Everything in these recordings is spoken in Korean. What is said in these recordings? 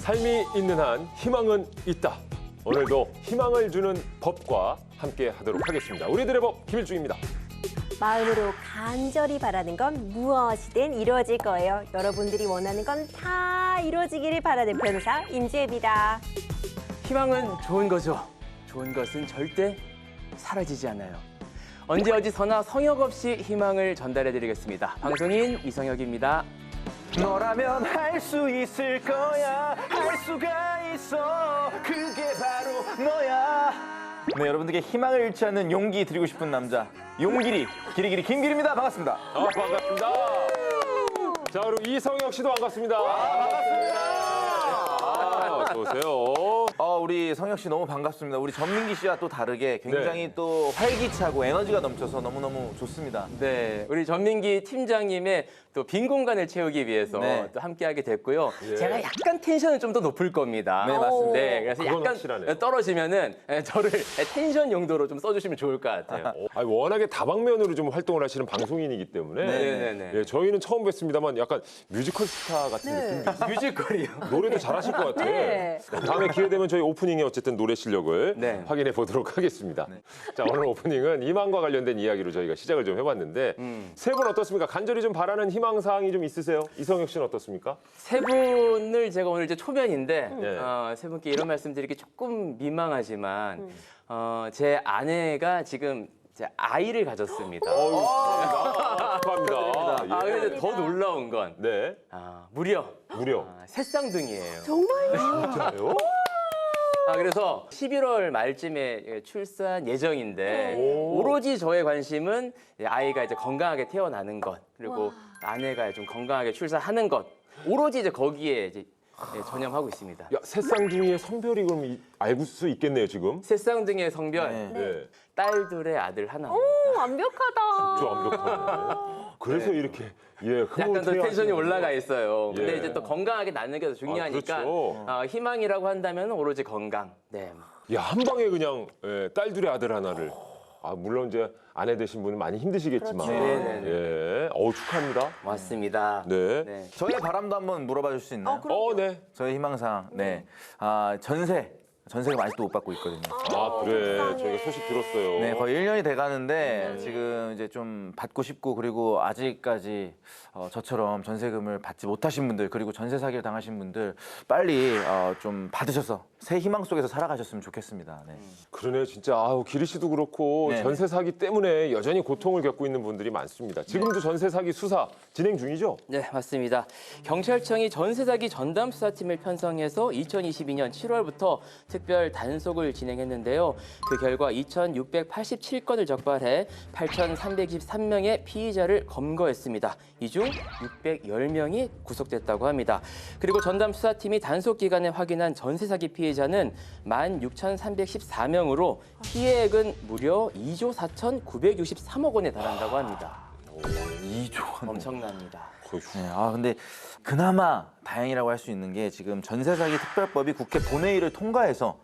삶이 있는 한 희망은 있다. 오늘도 희망을 주는 법과 함께 하도록 하겠습니다. 우리들의 법 김일중입니다. 마음으로 간절히 바라는 건 무엇이든 이루어질 거예요. 여러분들이 원하는 건 다 이루어지기를 바라는 변호사 임지혜입니다. 희망은 좋은 거죠. 좋은 것은 절대 사라지지 않아요. 언제 어디서나 성역 없이 희망을 전달해드리겠습니다. 방송인 이성혁입니다. 너라면 할 수 있을 거야. 할 수가 있어. 그게 바로 너야. 네, 여러분들께 희망을 잃지 않는 용기 드리고 싶은 남자 용기리 기리기리 김기리입니다. 반갑습니다. 반갑습니다. 자, 그리고 이성혁 씨도 반갑습니다. 반갑습니다. 어서 오세요. 우리 성혁 씨 너무 반갑습니다. 우리 전민기 씨와 또 다르게 굉장히 또 활기차고 에너지가 넘쳐서 너무너무 좋습니다. 네, 우리 전민기 팀장님의 또 빈 공간을 채우기 위해서 네. 또 함께하게 됐고요. 예. 제가 약간 텐션을 좀 더 높을 겁니다. 네, 맞습니다. 네, 그래서 그건 약간 확실하네요. 떨어지면은 저를 텐션 용도로 좀 써주시면 좋을 것 같아요. 워낙에 다방면으로 좀 활동을 하시는 방송인이기 때문에 네네네. 예, 저희는 처음 뵀습니다만 약간 뮤지컬 스타 같은 네. 느낌이 뮤지컬이요. 노래도 잘하실 것 같아요. 네. 다음에 기회 되면 저희 오프닝에 어쨌든 노래 실력을 네. 확인해 보도록 하겠습니다. 자, 오늘 오프닝은 희망과 관련된 이야기로 저희가 시작을 좀 해봤는데 세 분 어떻습니까? 간절히 좀 바라는 희망 사항이 좀 있으세요? 이성혁 씨는 어떻습니까? 세 분을 제가 오늘 이제 초면인데 예. 세 분께 이런 말씀드리기 조금 민망하지만 제 아내가 지금 제 아이를 가졌습니다. 축하합니다. 아, 예. 근데 더 놀라운 건 네, 무려 무려. 새쌍둥이에요. 정말요? 진짜요? 그래서 11월 말쯤에 출산 예정인데 오. 오로지 저의 관심은 아이가 이제 건강하게 태어나는 것 그리고 아내가 좀 건강하게 출산하는 것 오로지 이제 거기에 이제 전념하고 있습니다. 야, 새쌍둥이의 성별이 그럼 알 수 있겠네요, 지금? 새쌍둥이의 성별 네. 네. 딸 둘의 아들 하나. 완벽하다. 좀 완벽하네. 그래서 이렇게 약간 더 텐션이 올라가 있어요. 근데 예. 이제 또 건강하게 낳는 게 더 중요하니까 그렇죠. 희망이라고 한다면 오로지 건강. 네. 야, 한 방에 그냥 딸 둘의 아들 하나를. 물론 이제 아내 되신 분은 많이 힘드시겠지만. 그렇죠. 네네네. 예. 축하합니다. 맞습니다. 네. 네. 저의 바람도 한번 물어봐 줄 수 있나요? 네. 저의 희망사항. 네. 전세가 아직도 못 받고 있거든요. 그래. 세상에. 저희가 소식 들었어요. 네, 거의 1년이 돼 가는데 지금 이제 좀 받고 싶고 그리고 아직까지 저처럼 전세금을 받지 못하신 분들 그리고 전세 사기를 당하신 분들 빨리 좀 받으셔서 새 희망 속에서 살아가셨으면 좋겠습니다. 네. 그러네, 진짜. 기리 씨도 그렇고 네네. 전세 사기 때문에 여전히 고통을 겪고 있는 분들이 많습니다. 지금도 전세 사기 수사 진행 중이죠? 네, 맞습니다. 경찰청이 전세 사기 전담 수사팀을 편성해서 2022년 7월부터 특별 단속을 진행했는데요. 그 결과 2,687건을 적발해 8,323명의 피의자를 검거했습니다. 이 중 610명이 구속됐다고 합니다. 그리고 전담 수사팀이 단속 기간에 확인한 전세 사기 피해자는 16,314명으로 피해액은 무려 2조 4,963억 원에 달한다고 합니다. 2조. 엄청납니다. 네, 근데 그나마 다행이라고 할 수 있는 게 지금 전세사기 특별법이 국회 본회의를 통과해서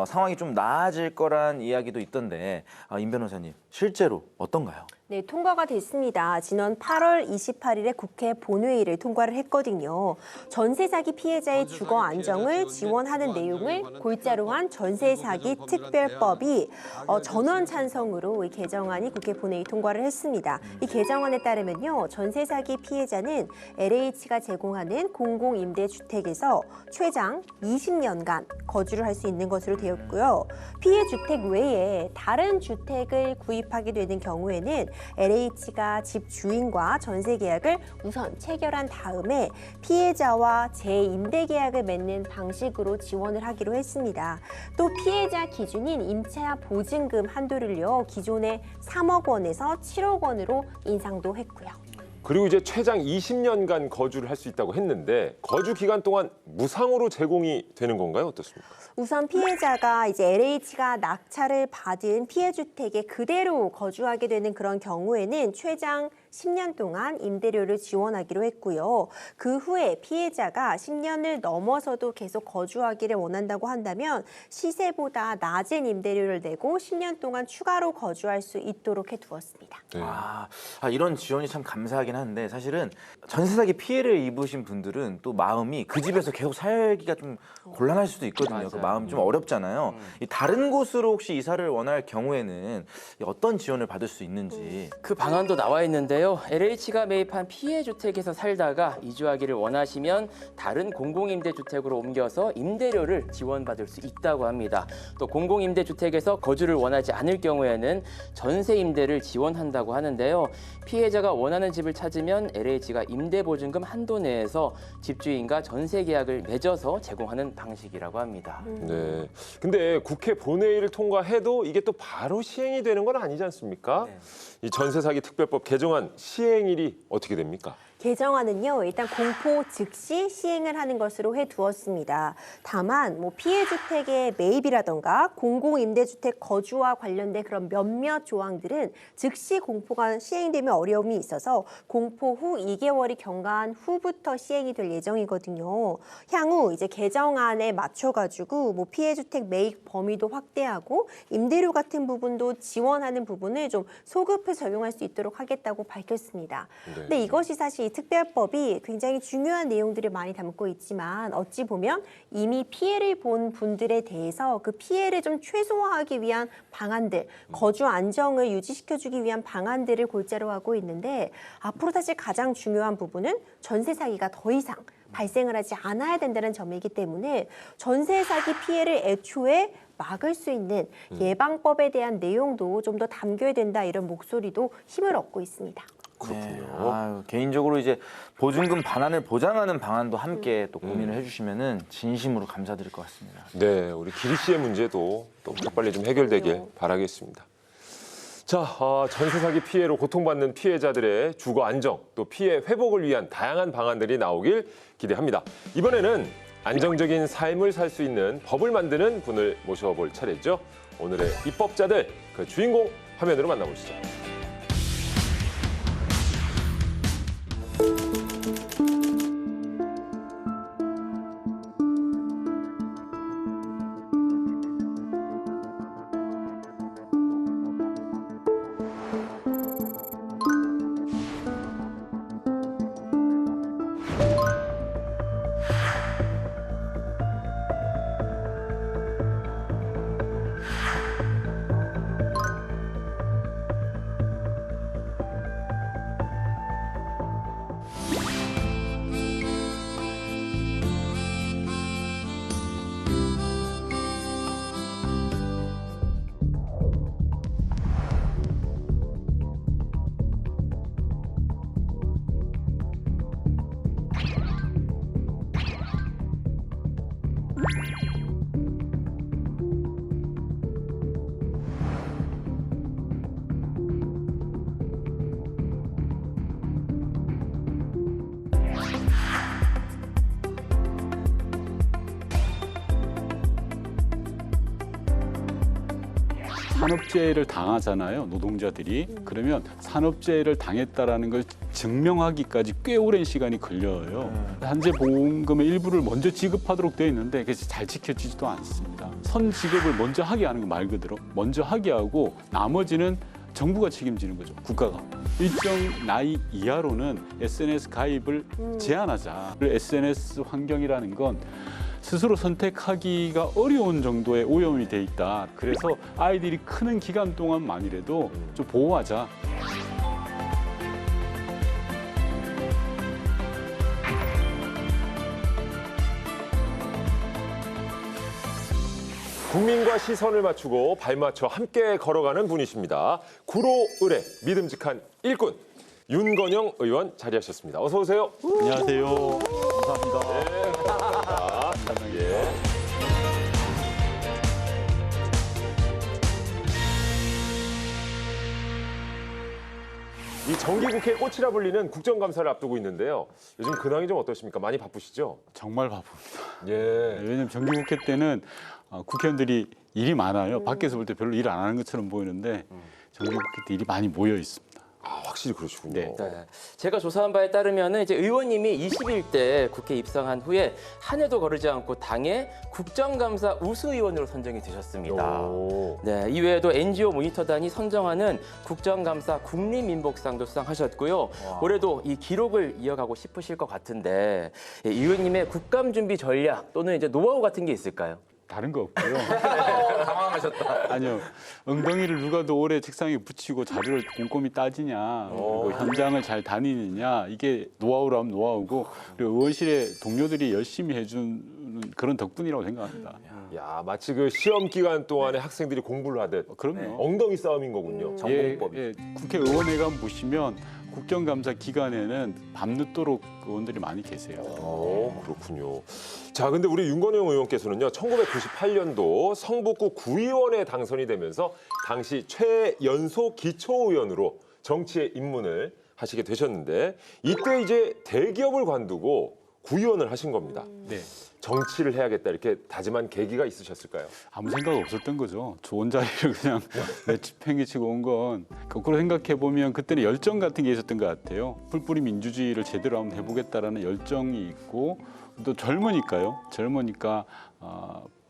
상황이 좀 나아질 거란 이야기도 있던데 임 변호사님 실제로 어떤가요? 네, 통과가 됐습니다. 지난 8월 28일에 국회 본회의를 통과를 했거든요. 전세 사기 피해자의 주거 안정을 지원하는 내용을 골자로 한 전세 사기 특별법이 전원 찬성으로 이 개정안이 국회 본회의 통과를 했습니다. 이 개정안에 따르면요, 전세 사기 피해자는 LH가 제공하는 공공임대주택에서 최장 20년간 거주를 할 수 있는 것으로 되었고요. 피해 주택 외에 다른 주택을 구입하게 되는 경우에는 LH가 집 주인과 전세 계약을 우선 체결한 다음에 피해자와 재임대 계약을 맺는 방식으로 지원을 하기로 했습니다. 또 피해자 기준인 임차 보증금 한도를요, 기존의 3억 원에서 7억 원으로 인상도 했고요. 그리고 이제 최장 20년간 거주를 할 수 있다고 했는데 거주 기간 동안 무상으로 제공이 되는 건가요? 어떻습니까? 우선 피해자가 이제 LH가 낙찰을 받은 피해 주택에 그대로 거주하게 되는 그런 경우에는 최장 10년 동안 임대료를 지원하기로 했고요. 그 후에 피해자가 10년을 넘어서도 계속 거주하기를 원한다고 한다면 시세보다 낮은 임대료를 내고 10년 동안 추가로 거주할 수 있도록 해두었습니다. 네. 이런 지원이 참 감사하긴 한데 사실은 전세 사기 피해를 입으신 분들은 또 마음이 그 집에서 계속 살기가 좀 곤란할 수도 있거든요. 그 마음 좀 어렵잖아요. 이 다른 곳으로 혹시 이사를 원할 경우에는 어떤 지원을 받을 수 있는지. 그 방안도 나와 있는데요. LH가 매입한 피해 주택에서 살다가 이주하기를 원하시면 다른 공공임대주택으로 옮겨서 임대료를 지원받을 수 있다고 합니다. 또 공공임대주택에서 거주를 원하지 않을 경우에는 전세 임대를 지원한다고 하는데요. 피해자가 원하는 집을 찾으면 LH가 임대보증금 한도 내에서 집주인과 전세 계약을 맺어서 제공하는 방식이라고 합니다. 네. 근데 국회 본회의를 통과해도 이게 또 바로 시행이 되는 건 아니지 않습니까? 네. 이 전세 사기 특별법 개정안 시행일이 어떻게 됩니까? 개정안은요, 일단 공포 즉시 시행을 하는 것으로 해두었습니다. 다만 피해 주택의 매입이라던가 공공임대주택 거주와 관련된 그런 몇몇 조항들은 즉시 공포가 시행되면 어려움이 있어서 공포 후 2개월이 경과한 후부터 시행이 될 예정이거든요. 향후 이제 개정안에 맞춰가지고 피해 주택 매입 범위도 확대하고 임대료 같은 부분도 지원하는 부분을 좀 소급해 적용할 수 있도록 하겠다고 밝혔습니다. 네. 근데 이것이 사실 이 특별법이 굉장히 중요한 내용들을 많이 담고 있지만 어찌 보면 이미 피해를 본 분들에 대해서 그 피해를 좀 최소화하기 위한 방안들, 거주 안정을 유지시켜주기 위한 방안들을 골자로 하고 있는데 앞으로 사실 가장 중요한 부분은 전세 사기가 더 이상 발생을 하지 않아야 된다는 점이기 때문에 전세 사기 피해를 애초에 막을 수 있는 예방법에 대한 내용도 좀 더 담겨야 된다 이런 목소리도 힘을 얻고 있습니다. 그렇군요. 개인적으로 이제 보증금 반환을 보장하는 방안도 함께 또 고민을 해주시면은 진심으로 감사드릴 것 같습니다. 네, 우리 기리 씨의 문제도 또 빨리 좀 해결되길 바라겠습니다. 자, 전세 사기 피해로 고통받는 피해자들의 주거 안정, 또 피해 회복을 위한 다양한 방안들이 나오길 기대합니다. 이번에는 안정적인 삶을 살 수 있는 법을 만드는 분을 모셔볼 차례죠. 오늘의 입법자들, 그 주인공 화면으로 만나보시죠. 산업재해를 당하잖아요, 노동자들이. 그러면 산업재해를 당했다라는 걸 증명하기까지 꽤 오랜 시간이 걸려요. 한재 보험금의 일부를 먼저 지급하도록 되어 있는데 그게 잘 지켜지지도 않습니다. 선 지급을 먼저 하게 하는 거 말 그대로 먼저 하게 하고 나머지는 정부가 책임지는 거죠, 국가가. 일정 나이 이하로는 SNS 가입을 제한하자. SNS 환경이라는 건 스스로 선택하기가 어려운 정도의 오염이 돼 있다. 그래서 아이들이 크는 기간 동안만이라도 좀 보호하자. 국민과 시선을 맞추고 발맞춰 함께 걸어가는 분이십니다. 구로 의뢰 믿음직한 일꾼 윤건영 의원 자리하셨습니다. 어서 오세요. 안녕하세요. 감사합니다. 네, 감사합니다. 예. 이 정기국회 꽃이라 불리는 국정감사를 앞두고 있는데요. 요즘 근황이 좀 어떠십니까? 많이 바쁘시죠? 정말 바쁩니다. 예. 왜냐하면 정기국회 때는 국회의원들이 일이 많아요. 밖에서 볼 때 별로 일 안 하는 것처럼 보이는데 정기국회 때 일이 많이 모여 있습니다. 아, 확실히 그러시군요. 네. 네. 제가 조사한 바에 따르면 이제 의원님이 21대 국회 입성한 후에 한 해도 거르지 않고 당의 국정감사 우수의원으로 선정이 되셨습니다. 오. 네, 이외에도 NGO 모니터단이 선정하는 국정감사 국립민복상도 수상하셨고요. 올해도 이 기록을 이어가고 싶으실 것 같은데 이 의원님의 국감 준비 전략 또는 이제 노하우 같은 게 있을까요? 다른 거 없고요. 당황하셨다. 아니요. 엉덩이를 누가 더 오래 책상에 붙이고 자료를 꼼꼼히 따지냐, 그리고 현장을 잘 다니느냐, 이게 노하우라면 노하우고, 그리고 의원실에 동료들이 열심히 해주는 그런 덕분이라고 생각합니다. 야, 마치 그 시험 기간 동안에 학생들이 공부를 하듯 그럼요. 엉덩이 싸움인 거군요. 전공법이. 예, 국회의원회관 보시면 국정감사 기간에는 밤늦도록 의원들이 많이 계세요. 그렇군요. 자, 근데 우리 윤건영 의원께서는요, 1998년도 성북구 구의원에 당선이 되면서 당시 최연소 기초의원으로 정치에 입문을 하시게 되셨는데 이때 이제 대기업을 관두고 구의원을 하신 겁니다. 네. 정치를 해야겠다 이렇게 다짐한 계기가 있으셨을까요? 아무 생각 없었던 거죠. 좋은 자리를 그냥 내팽개치고 온 건 거꾸로 생각해 보면 그때는 열정 같은 게 있었던 것 같아요. 풀뿌리 민주주의를 제대로 한번 해보겠다라는 열정이 있고 또 젊으니까요. 젊으니까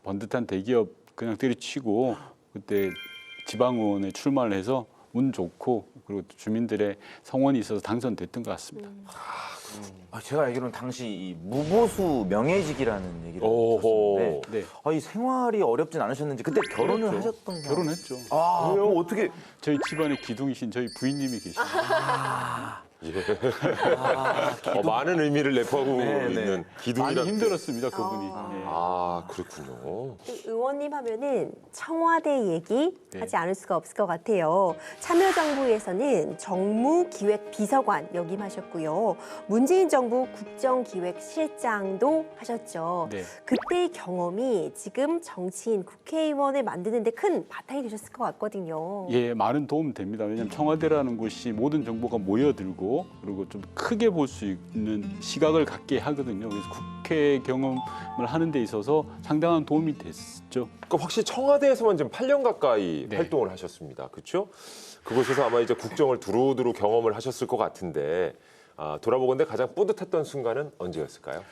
번듯한 대기업 그냥 때려치고 그때 지방의원에 출마를 해서 운 좋고 그리고 또 주민들의 성원이 있어서 당선됐던 것 같습니다. 제가 알기로는 당시 이 무보수 명예직이라는 얘기를 오호. 들었는데 네, 이 생활이 어렵진 않으셨는지 그때 결혼을 그렇죠. 하셨던 결혼했죠. 그럼 어떻게 저희 집안의 기둥이신 저희 부인님이 계시죠. 많은 의미를 내포하고 네, 네. 있는 많이 기둥이라. 힘들었습니다, 그분이. 예. 아, 그렇군요. 의원님 하면은 청와대 얘기 하지 않을 수가 없을 것 같아요. 참여정부에서는 정무기획비서관 역임하셨고요. 문재인 정부 국정기획실장도 하셨죠. 네. 그때의 경험이 지금 정치인 국회의원을 만드는 데 큰 바탕이 되셨을 것 같거든요. 예, 많은 도움 됩니다. 왜냐하면 청와대라는 곳이 모든 정보가 모여들고 그리고 좀 크게 볼 수 있는 시각을 갖게 하거든요. 그래서 국회 경험을 하는 데 있어서 상당한 도움이 됐죠. 그러니까 확실히 청와대에서만 지금 8년 가까이 네. 활동을 하셨습니다. 그렇죠? 그곳에서 아마 이제 국정을 두루두루 경험을 하셨을 것 같은데 돌아보건대 가장 뿌듯했던 순간은 언제였을까요?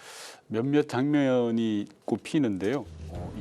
몇몇 장면이 꼽히는데요.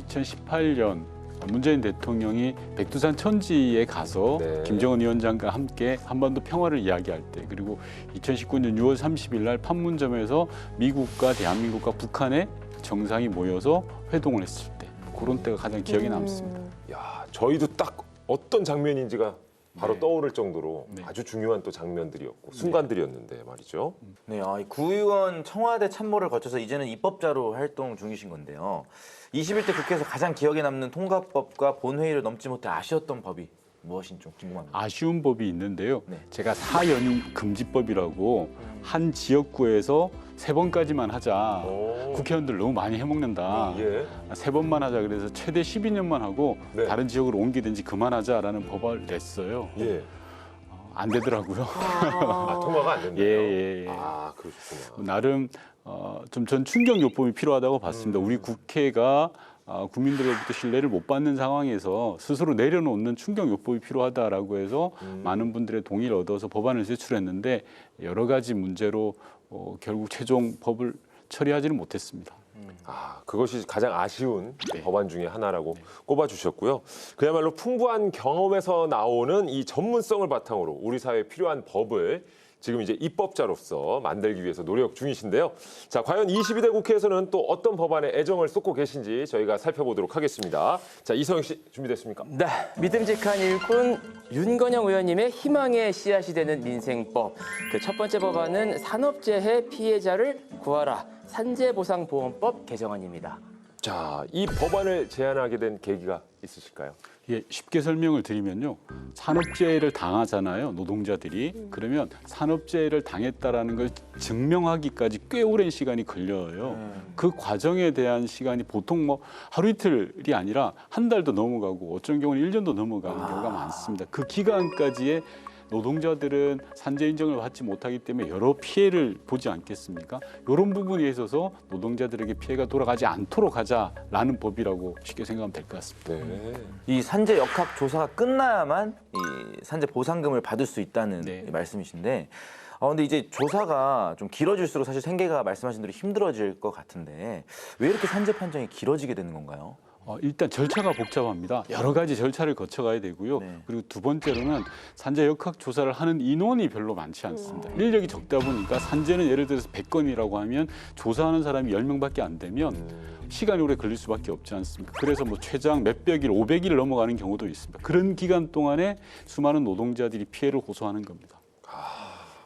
2018년 문재인 대통령이 백두산 천지에 가서 네. 김정은 위원장과 함께 한반도 평화를 이야기할 때 그리고 2019년 6월 30일 날 판문점에서 미국과 대한민국과 북한의 정상이 모여서 회동을 했을 때 그런 때가 가장 기억에 남습니다. 야, 저희도 딱 어떤 장면인지가 바로 네. 떠오를 정도로 네. 아주 중요한 또 장면들이었고 순간들이었는데 말이죠. 네, 이 구의원 청와대 참모를 거쳐서 이제는 입법자로 활동 중이신 건데요. 21대 국회에서 가장 기억에 남는 통과법과 본회의를 넘지 못해 아쉬웠던 법이 무엇인지 좀 궁금합니다. 아쉬운 법이 있는데요. 네. 제가 사연임 금지법이라고 한 지역구에서 3번까지만 하자. 오. 국회의원들 너무 많이 해먹는다. 예. 3번만 하자 그래서 최대 12년만 하고 네. 다른 지역으로 옮기든지 그만하자라는 법을 냈어요. 예. 안 되더라고요. 통과가 안 된다요? 예. 아, 그렇구나. 나름 좀 전 충격 요법이 필요하다고 봤습니다. 우리 국회가 국민들로부터 신뢰를 못 받는 상황에서 스스로 내려놓는 충격 요법이 필요하다라고 해서 많은 분들의 동의를 얻어서 법안을 제출했는데 여러 가지 문제로 결국 최종 법을 처리하지는 못했습니다. 그것이 가장 아쉬운 네. 법안 중에 하나라고 꼽아주셨고요. 그야말로 풍부한 경험에서 나오는 이 전문성을 바탕으로 우리 사회에 필요한 법을 지금 이제 입법자로서 만들기 위해서 노력 중이신데요. 자, 과연 22대 국회에서는 또 어떤 법안에 애정을 쏟고 계신지 저희가 살펴보도록 하겠습니다. 자, 이성영 씨 준비됐습니까? 네, 믿음직한 일꾼 윤건영 의원님의 희망의 씨앗이 되는 민생법. 그 첫 번째 법안은 산업재해 피해자를 구하라 산재보상보험법 개정안입니다. 자, 이 법안을 제안하게 된 계기가 있으실까요? 예, 쉽게 설명을 드리면요. 산업재해를 당하잖아요, 노동자들이. 그러면 산업재해를 당했다라는 걸 증명하기까지 꽤 오랜 시간이 걸려요. 그 과정에 대한 시간이 보통 뭐 하루 이틀이 아니라 한 달도 넘어가고 어쩐 경우는 1년도 넘어가는 경우가 많습니다. 그 기간까지의 노동자들은 산재 인정을 받지 못하기 때문에 여러 피해를 보지 않겠습니까? 이런 부분에 있어서 노동자들에게 피해가 돌아가지 않도록 하자라는 법이라고 쉽게 생각하면 될 것 같습니다. 네. 이 산재 역학 조사가 끝나야만 이 산재 보상금을 받을 수 있다는 네. 말씀이신데, 근데 이제 조사가 좀 길어질수록 사실 생계가 말씀하신 대로 힘들어질 것 같은데 왜 이렇게 산재 판정이 길어지게 되는 건가요? 일단 절차가 복잡합니다. 여러 가지 절차를 거쳐가야 되고요. 네. 그리고 두 번째로는 산재 역학 조사를 하는 인원이 별로 많지 않습니다. 인력이 적다 보니까 산재는 예를 들어서 100건이라고 하면 조사하는 사람이 10명밖에 안 되면 시간이 오래 걸릴 수밖에 없지 않습니까? 그래서 뭐 최장 몇백 일, 500일 넘어가는 경우도 있습니다. 그런 기간 동안에 수많은 노동자들이 피해를 호소하는 겁니다.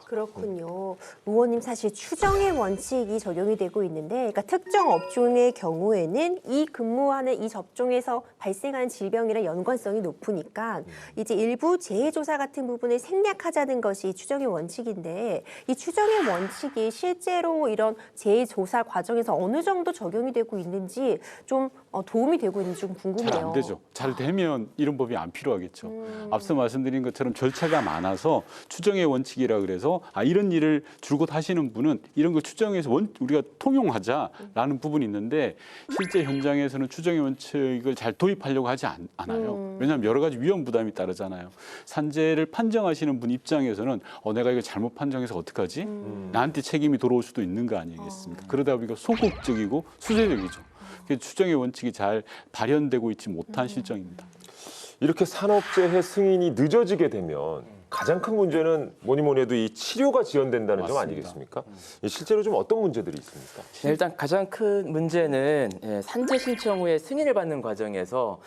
그렇군요. 의원님 사실 추정의 원칙이 적용이 되고 있는데 그러니까 특정 업종의 경우에는 이 근무하는 이 접종에서 발생하는 질병이랑 연관성이 높으니까 이제 일부 재해조사 같은 부분을 생략하자는 것이 추정의 원칙인데 이 추정의 원칙이 실제로 이런 재해조사 과정에서 어느 정도 적용이 되고 있는지 좀 도움이 되고 있는지 좀 궁금해요. 잘 안 되죠. 잘 되면 이런 법이 안 필요하겠죠. 앞서 말씀드린 것처럼 절차가 많아서 추정의 원칙이라 그래서 이런 일을 줄곧 하시는 분은 이런 걸 추정해서 우리가 통용하자라는 부분이 있는데 실제 현장에서는 추정의 원칙을 잘 도입하려고 하지 않아요. 왜냐하면 여러 가지 위험 부담이 따르잖아요. 산재를 판정하시는 분 입장에서는 내가 이거 잘못 판정해서 어떡하지? 나한테 책임이 돌아올 수도 있는 거 아니겠습니까? 그러다 보니까 소극적이고 수세적이죠. 그래서 추정의 원칙이 잘 발현되고 있지 못한 실정입니다. 이렇게 산업재해 승인이 늦어지게 되면 가장 큰 문제는 뭐니 해도 이 치료가 지연된다는 점 맞습니다. 아니겠습니까? 실제로 좀 어떤 문제들이 있습니까? 네, 일단 가장 큰 문제는 산재 신청 후에 승인을 받는 과정에서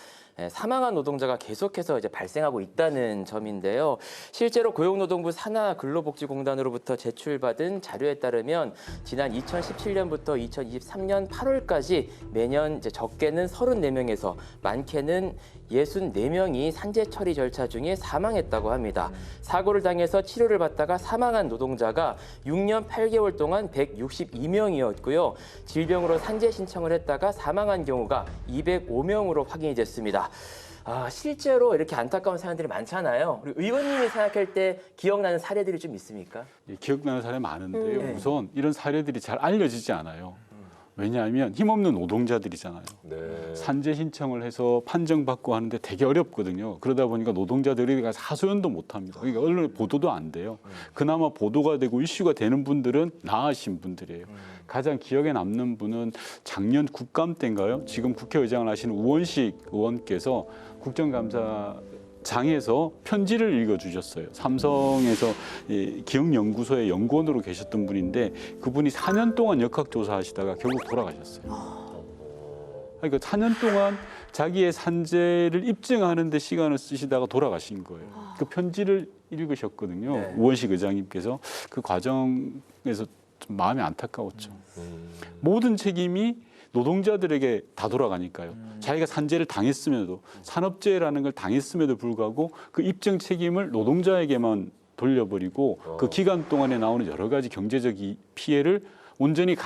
사망한 노동자가 계속해서 이제 발생하고 있다는 점인데요. 실제로 고용노동부 산하근로복지공단으로부터 제출받은 자료에 따르면 지난 2017년부터 2023년 8월까지 매년 이제 적게는 34명에서 많게는 64명이 산재 처리 절차 중에 사망했다고 합니다. 사고를 당해서 치료를 받다가 사망한 노동자가 6년 8개월 동안 162명이었고요. 질병으로 산재 신청을 했다가 사망한 경우가 205명으로 확인이 됐습니다. 실제로 이렇게 안타까운 사연들이 많잖아요. 우리 의원님이 생각할 때 기억나는 사례들이 좀 있습니까? 기억나는 사례 많은데요. 우선 이런 사례들이 잘 알려지지 않아요. 왜냐하면 힘없는 노동자들이잖아요. 네. 산재 신청을 해서 판정받고 하는데 되게 어렵거든요. 그러다 보니까 노동자들이 하소연도 못합니다. 그러니까 언론에 보도도 안 돼요. 그나마 보도가 되고 이슈가 되는 분들은 나으신 분들이에요. 가장 기억에 남는 분은 작년 국감 때인가요? 지금 국회의장을 하시는 우원식 의원께서 국정감사장에서 편지를 읽어주셨어요. 삼성에서 기억연구소의 연구원으로 계셨던 분인데 그분이 4년 동안 역학조사하시다가 결국 돌아가셨어요. 그러니까 4년 동안 자기의 산재를 입증하는 데 시간을 쓰시다가 돌아가신 거예요. 그 편지를 읽으셨거든요. 네. 우원식 의장님께서 그 과정에서 좀 마음이 안타까웠죠. 모든 책임이 노동자들에게 다 돌아가니까요. 자기가 산재를 당했음에도 산업재해라는 걸 당했음에도 불구하고 그 입증 책임을 노동자에게만 돌려버리고 그 기간 동안에 나오는 여러 가지 경제적 피해를 온전히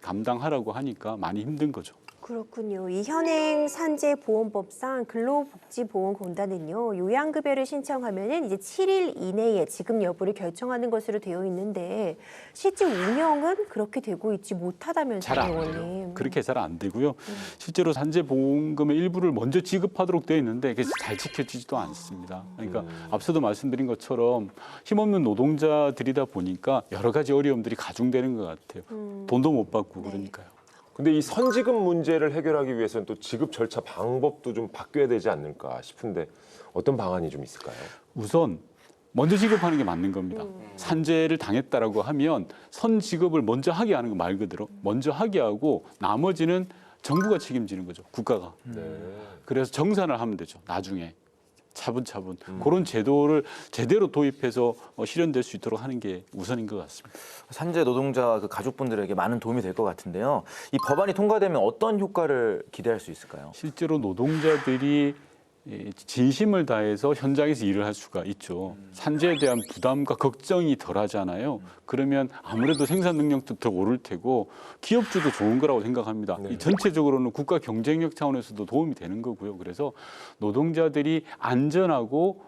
감당하라고 하니까 많이 힘든 거죠. 그렇군요. 이 현행 산재보험법상 근로복지보험공단은요, 요양급여를 신청하면은 이제 7일 이내에 지급 여부를 결정하는 것으로 되어 있는데 실제 운영은 그렇게 되고 있지 못하다면서요, 잘 안 돼요. 의원님. 그렇게 잘 안 되고요. 실제로 산재보험금의 일부를 먼저 지급하도록 되어 있는데 그게 잘 지켜지지도 않습니다. 그러니까 앞서도 말씀드린 것처럼 힘없는 노동자들이다 보니까 여러 가지 어려움들이 가중되는 것 같아요. 돈도 못 받고 그러니까요. 근데 이 선지급 문제를 해결하기 위해서는 또 지급 절차 방법도 좀 바뀌어야 되지 않을까 싶은데 어떤 방안이 좀 있을까요? 우선 먼저 지급하는 게 맞는 겁니다. 산재를 당했다라고 하면 선 지급을 먼저 하게 하는 거 말 그대로 먼저 하게 하고 나머지는 정부가 책임지는 거죠. 국가가. 네. 그래서 정산을 하면 되죠. 나중에 차분차분 그런 제도를 제대로 도입해서 실현될 수 있도록 하는 게 우선인 것 같습니다. 산재 노동자 그 가족분들에게 많은 도움이 될 것 같은데요. 이 법안이 통과되면 어떤 효과를 기대할 수 있을까요? 실제로 노동자들이 진심을 다해서 현장에서 일을 할 수가 있죠. 산재에 대한 부담과 걱정이 덜하잖아요. 그러면 아무래도 생산 능력도 더 오를 테고 기업주도 좋은 거라고 생각합니다. 네. 전체적으로는 국가 경쟁력 차원에서도 도움이 되는 거고요. 그래서 노동자들이 안전하고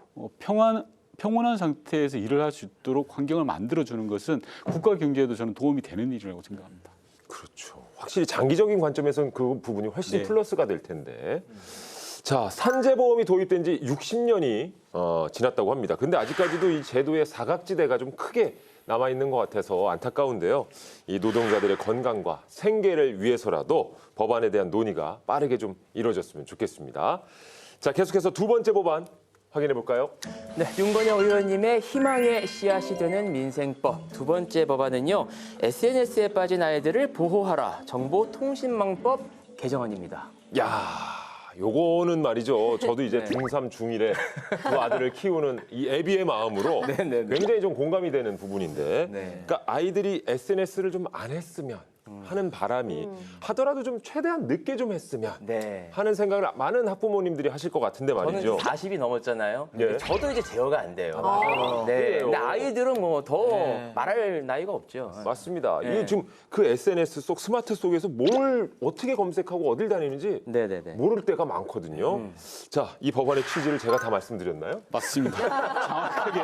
평온한 상태에서 일을 할 수 있도록 환경을 만들어주는 것은 국가 경제에도 저는 도움이 되는 일이라고 생각합니다. 그렇죠. 확실히 장기적인 관점에서는 그 부분이 훨씬 네. 플러스가 될 텐데. 자, 산재보험이 도입된 지 60년이 지났다고 합니다. 근데 아직까지도 이 제도의 사각지대가 좀 크게 남아있는 것 같아서 안타까운데요. 이 노동자들의 건강과 생계를 위해서라도 법안에 대한 논의가 빠르게 좀 이루어졌으면 좋겠습니다. 자, 계속해서 두 번째 법안 확인해 볼까요? 네, 윤건영 의원님의 희망의 씨앗이 되는 민생법. 두 번째 법안은요. SNS에 빠진 아이들을 보호하라. 정보통신망법 개정안입니다. 야, 요거는 말이죠. 저도 이제 네. 중3, 중1에 두 아들을 키우는 이 애비의 마음으로 네. 굉장히 좀 공감이 되는 부분인데, 네. 그러니까 아이들이 SNS를 좀 안 했으면 하는 바람이 하더라도 좀 최대한 늦게 좀 했으면 네. 하는 생각을 많은 학부모님들이 하실 것 같은데 말이죠. 저는 40이 넘었잖아요. 예. 근데 저도 이제 제어가 안 돼요. 네. 그래요? 근데 아이들은 뭐 더 네. 말할 나이가 없죠. 맞습니다. 네. 이게 지금 그 SNS 속 스마트 속에서 뭘 어떻게 검색하고 어딜 다니는지 네네네. 모를 때가 많거든요. 자, 이 법안의 취지를 제가 다 말씀드렸나요? 맞습니다. 정확하게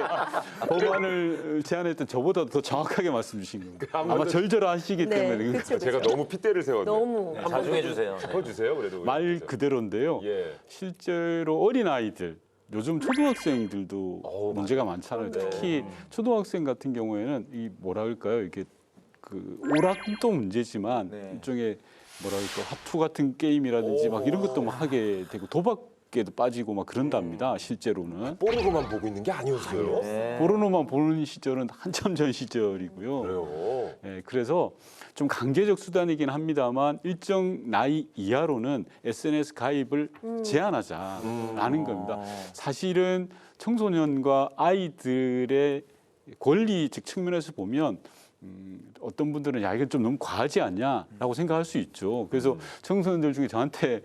법안을 제안했던 저보다 더 정확하게 말씀 주신 겁니다. 아마 절절하시기 네, 때문에 그쵸, 그쵸. 제가 너무 핏대를 세웠네요. 너무. 자중해 주세요. 짚어주세요, 그래도. 말 그대로인데요. 예. 실제로 어린 아이들 요즘 초등학생들도 어우, 문제가 많잖아요. 특히 초등학생 같은 경우에는 이 뭐라 할까요? 이게 그 오락도 문제지만 네. 일종의 뭐라 할까 화투 같은 게임이라든지 막 이런 것도 막 하게 되고 도박에도 빠지고 막 그런답니다. 실제로는 뽀르고만 보고 있는 게 아니었어요. 네. 포르노만 보는 시절은 한참 전 시절이고요. 그래요. 예, 그래서 좀 강제적 수단이긴 합니다만 일정 나이 이하로는 SNS 가입을 제한하자라는 겁니다. 사실은 청소년과 아이들의 권리적 측면에서 보면 어떤 분들은 야 이건 좀 너무 과하지 않냐라고 생각할 수 있죠. 그래서 청소년들 중에 저한테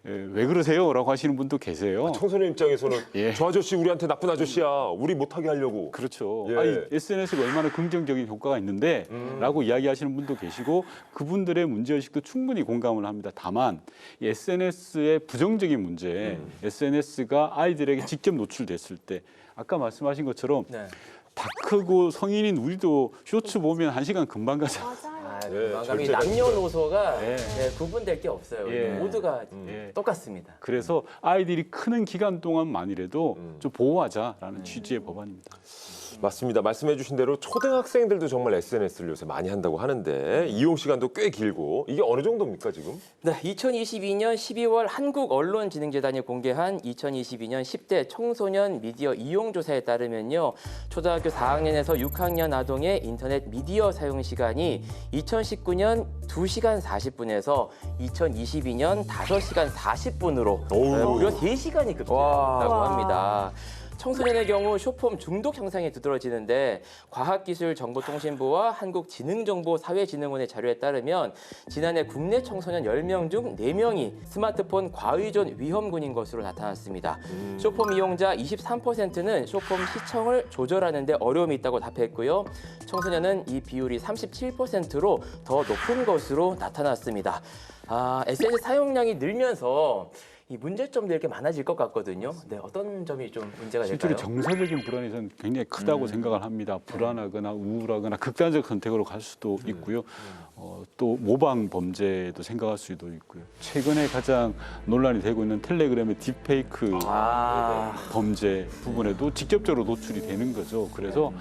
왜 그러세요?라고 하시는 분도 계세요. 청소년 입장에서는 예. 저 아저씨 우리한테 나쁜 아저씨야. 우리 못하게 하려고. 그렇죠. 예. 아니, SNS가 얼마나 긍정적인 효과가 있는데 라고 이야기하시는 분도 계시고 그분들의 문제의식도 충분히 공감을 합니다. 다만 이 SNS의 부정적인 문제, SNS가 아이들에게 직접 노출됐을 때 아까 말씀하신 것처럼 네. 다 크고 성인인 우리도 쇼츠 보면 1시간 금방 가잖아요. 맞아요. 네, 공감이 절대 남녀노소가 예. 네, 구분될 게 없어요. 예. 모두가 예. 똑같습니다. 그래서 아이들이 크는 기간 동안만이라도 좀 보호하자라는 취지의 법안입니다. 맞습니다. 말씀해 주신 대로 초등학생들도 정말 SNS를 요새 많이 한다고 하는데 이용 시간도 꽤 길고 이게 어느 정도입니까 지금? 네, 2022년 12월 한국언론진흥재단이 공개한 2022년 10대 청소년 미디어 이용 조사에 따르면요. 초등학교 4학년에서 6학년 아동의 인터넷 미디어 사용 시간이 2019년 2시간 40분에서 2022년 5시간 40분으로 오우. 무려 3시간이 급증했다고 합니다. 청소년의 경우 쇼폼 중독 현상이 두드러지는데 과학기술정보통신부와 한국지능정보사회진흥원의 자료에 따르면 지난해 국내 청소년 10명 중 4명이 스마트폰 과의존 위험군인 것으로 나타났습니다. 쇼폼 이용자 23%는 쇼폼 시청을 조절하는 데 어려움이 있다고 답했고요. 청소년은 이 비율이 37%로 더 높은 것으로 나타났습니다. SNS 사용량이 늘면서 이 문제점도 이렇게 많아질 것 같거든요. 네, 어떤 점이 좀 문제가 실제로 될까요? 정서적인 불안이 저는 굉장히 크다고 생각을 합니다. 불안하거나 우울하거나 극단적 선택으로 갈 수도 있고요. 또 모방 범죄도 생각할 수도 있고요. 최근에 가장 논란이 되고 있는 텔레그램의 딥페이크 범죄 부분에도 직접적으로 노출이 되는 거죠. 그래서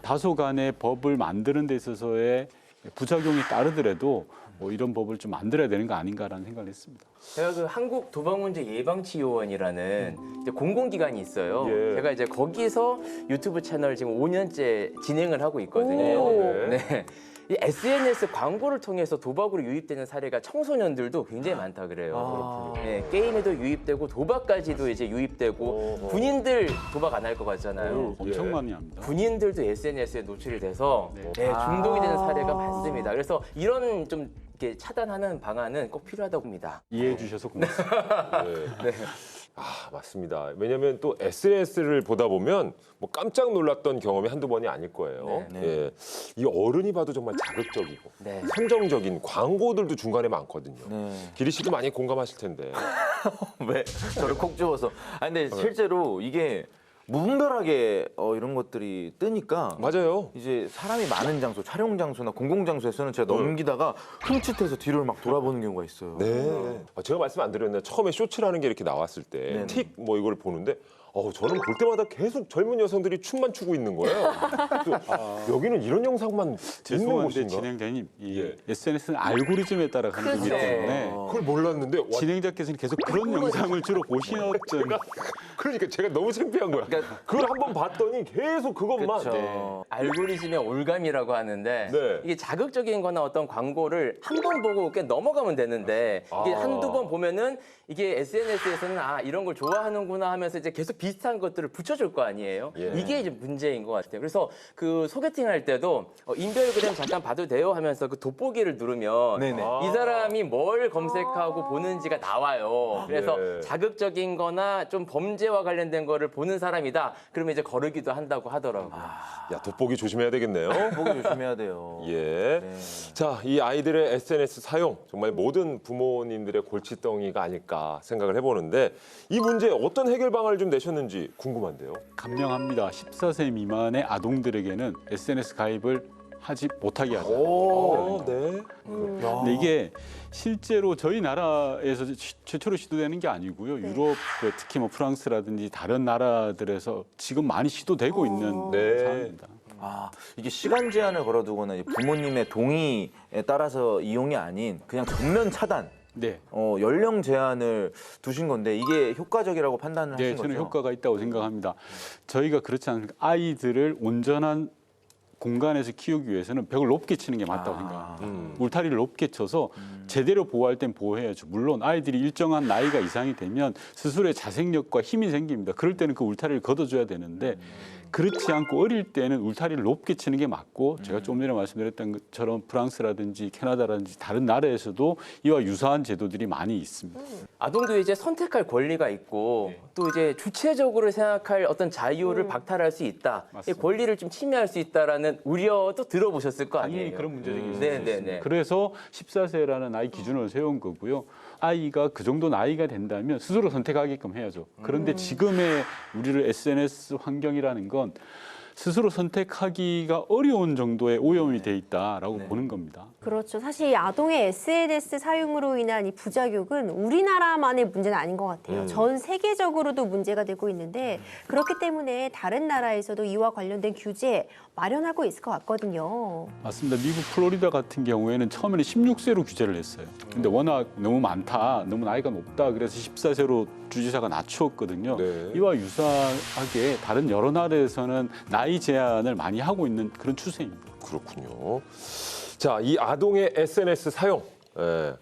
다소간의 법을 만드는 데 있어서의 부작용이 따르더라도 뭐 이런 법을 좀 만들어야 되는 거 아닌가라는 생각을 했습니다. 제가 그 한국 도박문제 예방치유원이라는 이제 공공기관이 있어요. 예. 제가 이제 거기서 유튜브 채널 지금 5년째 진행을 하고 있거든요. 오. 네. 이 SNS 광고를 통해서 도박으로 유입되는 사례가 청소년들도 굉장히 많다 그래요. 네, 게임에도 유입되고 도박까지도 이제 유입되고 군인들 도박 안 할 것 같잖아요. 엄청 많이 합니다. 군인들도 SNS에 노출이 돼서 네, 중독이 되는 사례가 많습니다. 그래서 이런 좀 이렇게 차단하는 방안은 꼭 필요하다고 봅니다. 이해해 주셔서 고맙습니다. 네. 아, 맞습니다. 왜냐하면 또 SNS를 보다 보면 뭐 깜짝 놀랐던 경험이 한두 번이 아닐 거예요. 네, 예. 이 어른이 봐도 정말 자극적이고 네. 선정적인 광고들도 중간에 많거든요. 네. 기리 씨도 많이 공감하실 텐데. 왜 저를 콕 집어서? 근데 실제로 이게 무분별하게 이런 것들이 뜨니까 맞아요. 이제 사람이 많은 장소, 촬영 장소나 공공 장소에서는 제가 넘기다가 흠칫해서 뒤를 막 돌아보는 경우가 있어요. 네. 제가 말씀 안 드렸는데 처음에 쇼츠라는 게 이렇게 나왔을 때 네네. 틱 뭐 이걸 보는데 저는 볼 때마다 계속 젊은 여성들이 춤만 추고 있는 거예요. 그래서 여기는 이런 영상만 있는 죄송한데 곳인가? 진행자님, 이 예. SNS는 알고리즘에 따라 가는 거기 그렇죠. 때문에 그걸 몰랐는데 와, 진행자께서는 계속 그런 영상을 주로 보시는 그러니까 제가 너무 창피한 거야. 그걸 한번 봤더니 계속 그것만. 그렇죠. 네. 알고리즘의 올감이라고 하는데 네. 이게 자극적인 거나 어떤 광고를 한 번 보고 그냥 넘어가면 되는데 이게 아. 한두 번 보면은 이게 SNS에서는 이런 걸 좋아하는구나 하면서 이제 계속 비슷한 것들을 붙여줄 거 아니에요. 예. 이게 이제 문제인 것 같아요. 그래서 그 소개팅 할 때도 인별그램 잠깐 봐도 돼요 하면서 그 돋보기를 누르면 네네. 이 사람이 뭘 검색하고 보는지가 나와요. 그래서 예. 자극적인 거나 좀 범죄와 관련된 거를 보는 사람이다. 그러면 이제 거르기도 한다고 하더라고요. 야, 돋보기 조심해야 되겠네요. 보기 조심해야 돼요. 예. 네. 자, 이 아이들의 SNS 사용 정말 모든 부모님들의 골칫덩이가 아닐까 생각을 해보는데 이 문제에 어떤 해결 방안을 좀 내셨는지 궁금한데요. 감명합니다. 14세 미만의 아동들에게는 SNS 가입을 하지 못하게 하자. 오, 네. 근데 이게 실제로 저희 나라에서 최초로 시도되는 게 아니고요. 네. 유럽, 특히 뭐 프랑스라든지 다른 나라들에서 지금 많이 시도되고 있는 네. 사항입니다. 이게 시간 제한을 걸어두거나 이제 부모님의 동의에 따라서 이용이 아닌 그냥 전면 차단, 네. 연령 제한을 두신 건데 이게 효과적이라고 판단을 네, 하신 저는 거죠? 효과가 있다고 생각합니다. 저희가 그렇지 않습니까? 아이들을 온전한 공간에서 키우기 위해서는 벽을 높게 치는 게 맞다고 생각합니다. 울타리를 높게 쳐서 제대로 보호할 땐 보호해야죠. 물론 아이들이 일정한 나이가 이상이 되면 스스로의 자생력과 힘이 생깁니다. 그럴 때는 그 울타리를 걷어줘야 되는데 그렇지 않고 어릴 때는 울타리를 높게 치는 게 맞고 제가 좀 전에 말씀드렸던 것처럼 프랑스라든지 캐나다라든지 다른 나라에서도 이와 유사한 제도들이 많이 있습니다. 아동도 이제 선택할 권리가 있고 또 이제 주체적으로 생각할 어떤 자유를 박탈할 수 있다. 이 맞습니다. 권리를 좀 침해할 수 있다라는 우려도 들어보셨을 거 아니에요. 당연히 그런 문제들이 있을 수 네, 네, 있습니다. 네. 그래서 14세라는 나이 기준을 세운 거고요. 아이가 그 정도 나이가 된다면 스스로 선택하게끔 해야죠. 그런데 지금의 우리를 SNS 환경이라는 건 스스로 선택하기가 어려운 정도의 오염이 돼 있다라고 보는 겁니다. 그렇죠. 사실 이 아동의 SNS 사용으로 인한 이 부작용은 우리나라만의 문제는 아닌 것 같아요. 전 세계적으로도 문제가 되고 있는데 그렇기 때문에 다른 나라에서도 이와 관련된 규제 마련하고 있을 것 같거든요. 맞습니다. 미국 플로리다 같은 경우에는 처음에는 16세로 규제를 했어요. 근데 워낙 너무 많다, 너무 나이가 높다, 그래서 14세로 주지사가 낮추었거든요. 네. 이와 유사하게 다른 여러 나라에서는 나이 제한을 많이 하고 있는 그런 추세입니다. 그렇군요. 자, 이 아동의 SNS 사용.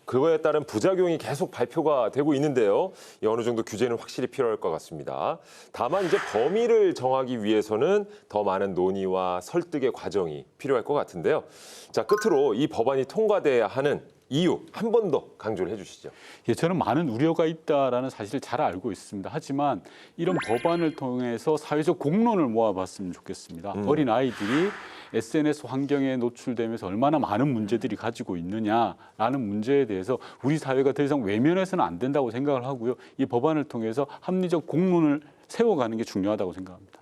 그거에 따른 부작용이 계속 발표가 되고 있는데요. 어느 정도 규제는 확실히 필요할 것 같습니다. 다만 이제 범위를 정하기 위해서는 더 많은 논의와 설득의 과정이 필요할 것 같은데요. 자, 끝으로 이 법안이 통과돼야 하는 이유 한 번 더 강조를 해주시죠. 예, 저는 많은 우려가 있다라는 사실을 잘 알고 있습니다. 하지만 이런 법안을 통해서 사회적 공론을 모아봤으면 좋겠습니다. 어린 아이들이 SNS 환경에 노출되면서 얼마나 많은 문제들이 가지고 있느냐라는 문제에 대해서 우리 사회가 더 이상 외면해서는 안 된다고 생각을 하고요. 이 법안을 통해서 합리적 공론을 세워가는 게 중요하다고 생각합니다.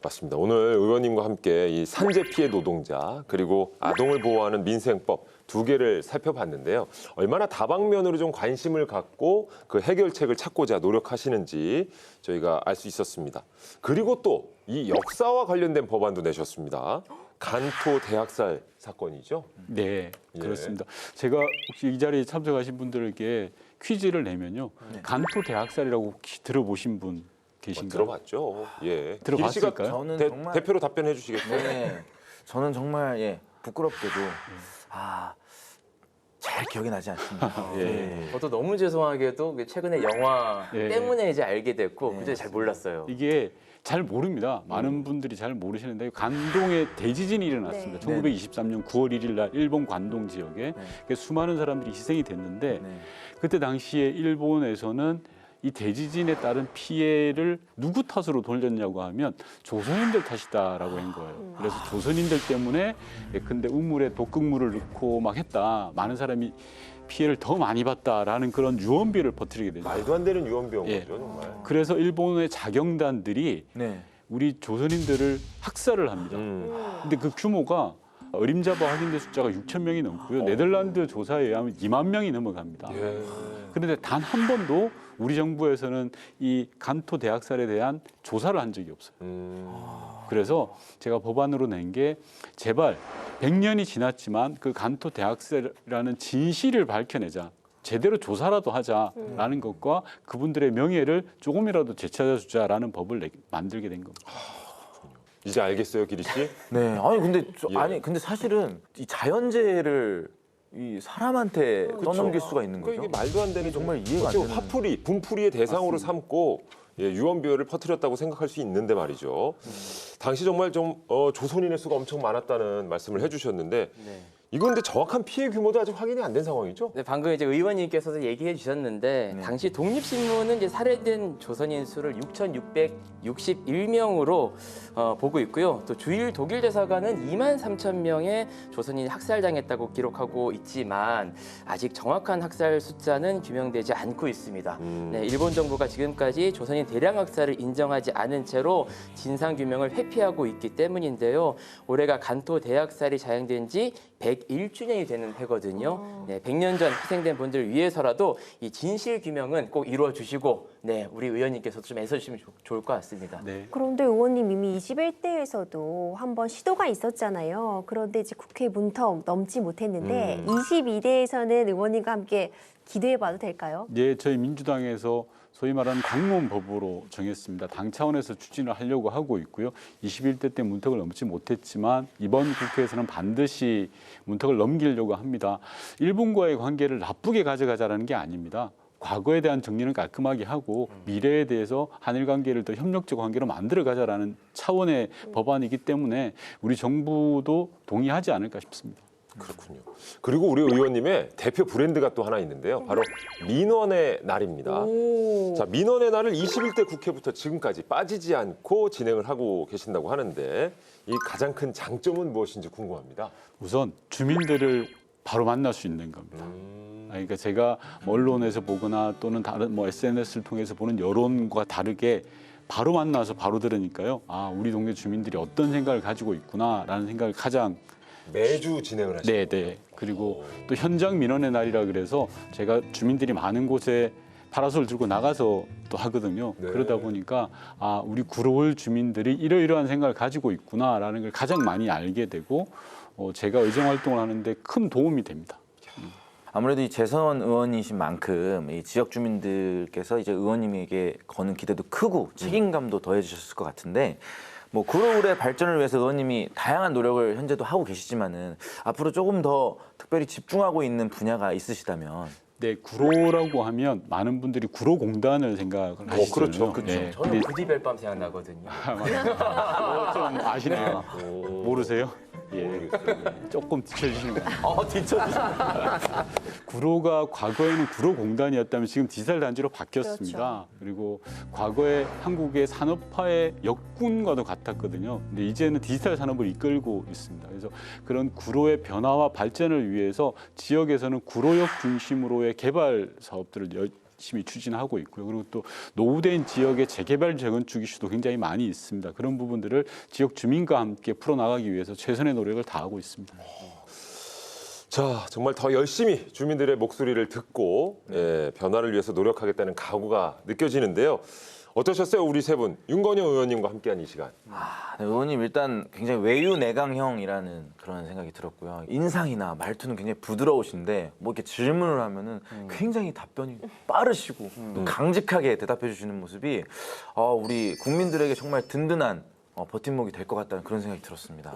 맞습니다. 오늘 의원님과 함께 이 산재 피해 노동자 그리고 아동을 보호하는 민생법 두 개를 살펴봤는데요. 얼마나 다방면으로 좀 관심을 갖고 그 해결책을 찾고자 노력하시는지 저희가 알 수 있었습니다. 그리고 또 이 역사와 관련된 법안도 내셨습니다. 간토 대학살 사건이죠. 네, 예. 그렇습니다. 제가 혹시 이 자리에 참석하신 분들에게 퀴즈를 내면요. 간토 대학살이라고 혹시 들어보신 분 계신가요? 들어봤죠. 예. 들어봤을까요? 길 씨가 저는 정말 대표로 답변해 주시겠어요? 네, 저는 정말 부끄럽게도 잘 기억이 나지 않습니다. 예. 저도 너무 죄송하게도 최근에 영화 예. 때문에 이제 알게 됐고 그때 잘 몰랐어요. 이게 잘 모릅니다. 많은 분들이 잘 모르시는데 관동에 대지진이 일어났습니다. 네. 1923년 9월 1일 날 일본 관동 지역에 수많은 사람들이 희생이 됐는데 네. 그때 당시에 일본에서는 이 대지진에 따른 피해를 누구 탓으로 돌렸냐고 하면 조선인들 탓이다라고 한 거예요. 그래서 조선인들 때문에 근데 우물에 독극물을 넣고 막 했다. 많은 사람이 피해를 더 많이 봤다라는 그런 유언비를 퍼뜨리게 되죠. 말도 안 되는 유언비인 예. 거죠, 정말. 그래서 일본의 자경단들이 네. 우리 조선인들을 학살을 합니다. 근데 그 규모가 어림잡아 확인된 숫자가 6천 명이 넘고요. 네덜란드 조사에 의하면 2만 명이 넘어갑니다. 그런데 단 한 번도 우리 정부에서는 이 간토 대학살에 대한 조사를 한 적이 없어요. 그래서 제가 법안으로 낸 게 제발 100년이 지났지만 그 간토 대학살이라는 진실을 밝혀내자. 제대로 조사라도 하자라는 것과 그분들의 명예를 조금이라도 되찾아주자라는 법을 만들게 된 겁니다. 이제 알겠어요, 기리 씨? 네. 아니 근데 예. 아니 근데 사실은 이 자연재해를 이 사람한테 떠넘길 수가 있는 거죠. 그러니까 이게 말도 안 되는 정말 이해가 안 어째 되는. 화풀이, 분풀이의 대상으로 삼고 유언비어를 퍼뜨렸다고 생각할 수 있는데 말이죠. 당시 정말 좀 조선인의 수가 엄청 많았다는 말씀을 해주셨는데 네. 이건 근데 정확한 피해 규모도 아직 확인이 안 된 상황이죠? 네, 방금 이제 의원님께서도 얘기해 주셨는데 당시 독립신문은 이제 살해된 조선인 수를 6,661명으로 보고 있고요. 또 주일 독일 대사관은 2만 3천 명의 조선인이 학살당했다고 기록하고 있지만 아직 정확한 학살 숫자는 규명되지 않고 있습니다. 네, 일본 정부가 지금까지 조선인 대량 학살을 인정하지 않은 채로 진상 규명을 회피하고 있기 때문인데요. 올해가 간토 대학살이 자행된 지 101주년이 되는 해거든요. 네, 100년 전 희생된 분들을 위해서라도 이 진실 규명은 꼭 이루어 주시고, 네, 우리 의원님께서도 좀 애써주시면 좋을 것 같습니다. 네. 그런데 의원님 이미 21대에서도 한번 시도가 있었잖아요. 그런데 이제 국회 문턱 넘지 못했는데 22대에서는 의원님과 함께 기대해봐도 될까요? 예, 저희 민주당에서 소위 말하는 당론법으로 정했습니다. 당 차원에서 추진을 하려고 하고 있고요. 21대 때 문턱을 넘지 못했지만 이번 국회에서는 반드시 문턱을 넘기려고 합니다. 일본과의 관계를 나쁘게 가져가자라는 게 아닙니다. 과거에 대한 정리는 깔끔하게 하고 미래에 대해서 한일 관계를 더 협력적 관계로 만들어가자라는 차원의 법안이기 때문에 우리 정부도 동의하지 않을까 싶습니다. 그렇군요. 그리고 우리 의원님의 대표 브랜드가 또 하나 있는데요. 바로 민원의 날입니다. 자, 민원의 날을 21대 국회부터 지금까지 빠지지 않고 진행을 하고 계신다고 하는데 이 가장 큰 장점은 무엇인지 궁금합니다. 우선 주민들을 바로 만날 수 있는 겁니다. 그러니까 제가 언론에서 보거나 또는 다른 SNS를 통해서 보는 여론과 다르게 바로 만나서 바로 들으니까요. 아, 우리 동네 주민들이 어떤 생각을 가지고 있구나라는 생각을 가장 매주 진행을 하시는 네. 그리고 또 현장 민원의 날이라 그래서 제가 주민들이 많은 곳에 파라솔 들고 나가서 또 하거든요. 네. 그러다 보니까 아, 우리 구로울 주민들이 이러이러한 생각을 가지고 있구나라는 걸 가장 많이 알게 되고 제가 의정 활동을 하는데 큰 도움이 됩니다. 아무래도 이 재선 의원이신 만큼 이 지역 주민들께서 이제 의원님에게 거는 기대도 크고 책임감도 더해주셨을 것 같은데 뭐 구로울의 발전을 위해서 의원님이 다양한 노력을 현재도 하고 계시지만은 앞으로 조금 더 특별히 집중하고 있는 분야가 있으시다면 네, 구로라고 하면 많은 분들이 구로공단을 생각을 하시죠. 그렇죠. 네, 저는 부디별밤 생각나거든요. 좀 아시네요. 모르세요? 예, 모르겠어요. 조금 뒤쳐주시는 것 같아요. 뒤쳐주세요. 구로가 과거에는 구로공단이었다면 지금 디지털 단지로 바뀌었습니다. 그리고 과거에 한국의 산업화의 역군과도 같았거든요. 근데 이제는 디지털 산업을 이끌고 있습니다. 그래서 그런 구로의 변화와 발전을 위해서 지역에서는 구로역 중심으로의 개발 사업들을 열심히 추진하고 있고요. 그리고 또 노후된 지역의 재개발 재건축 이슈도 굉장히 많이 있습니다. 그런 부분들을 지역 주민과 함께 풀어나가기 위해서 최선의 노력을 다하고 있습니다. 자, 정말 더 열심히 주민들의 목소리를 듣고 변화를 위해서 노력하겠다는 각오가 느껴지는데요. 어떠셨어요, 우리 세 분? 윤건영 의원님과 함께한 이 시간. 네, 의원님 일단 굉장히 외유내강형이라는 그런 생각이 들었고요. 인상이나 말투는 굉장히 부드러우신데 뭐 이렇게 질문을 하면은 굉장히 답변이 빠르시고 또 강직하게 대답해 주시는 모습이 우리 국민들에게 정말 든든한 버팀목이 될 것 같다는 그런 생각이 들었습니다.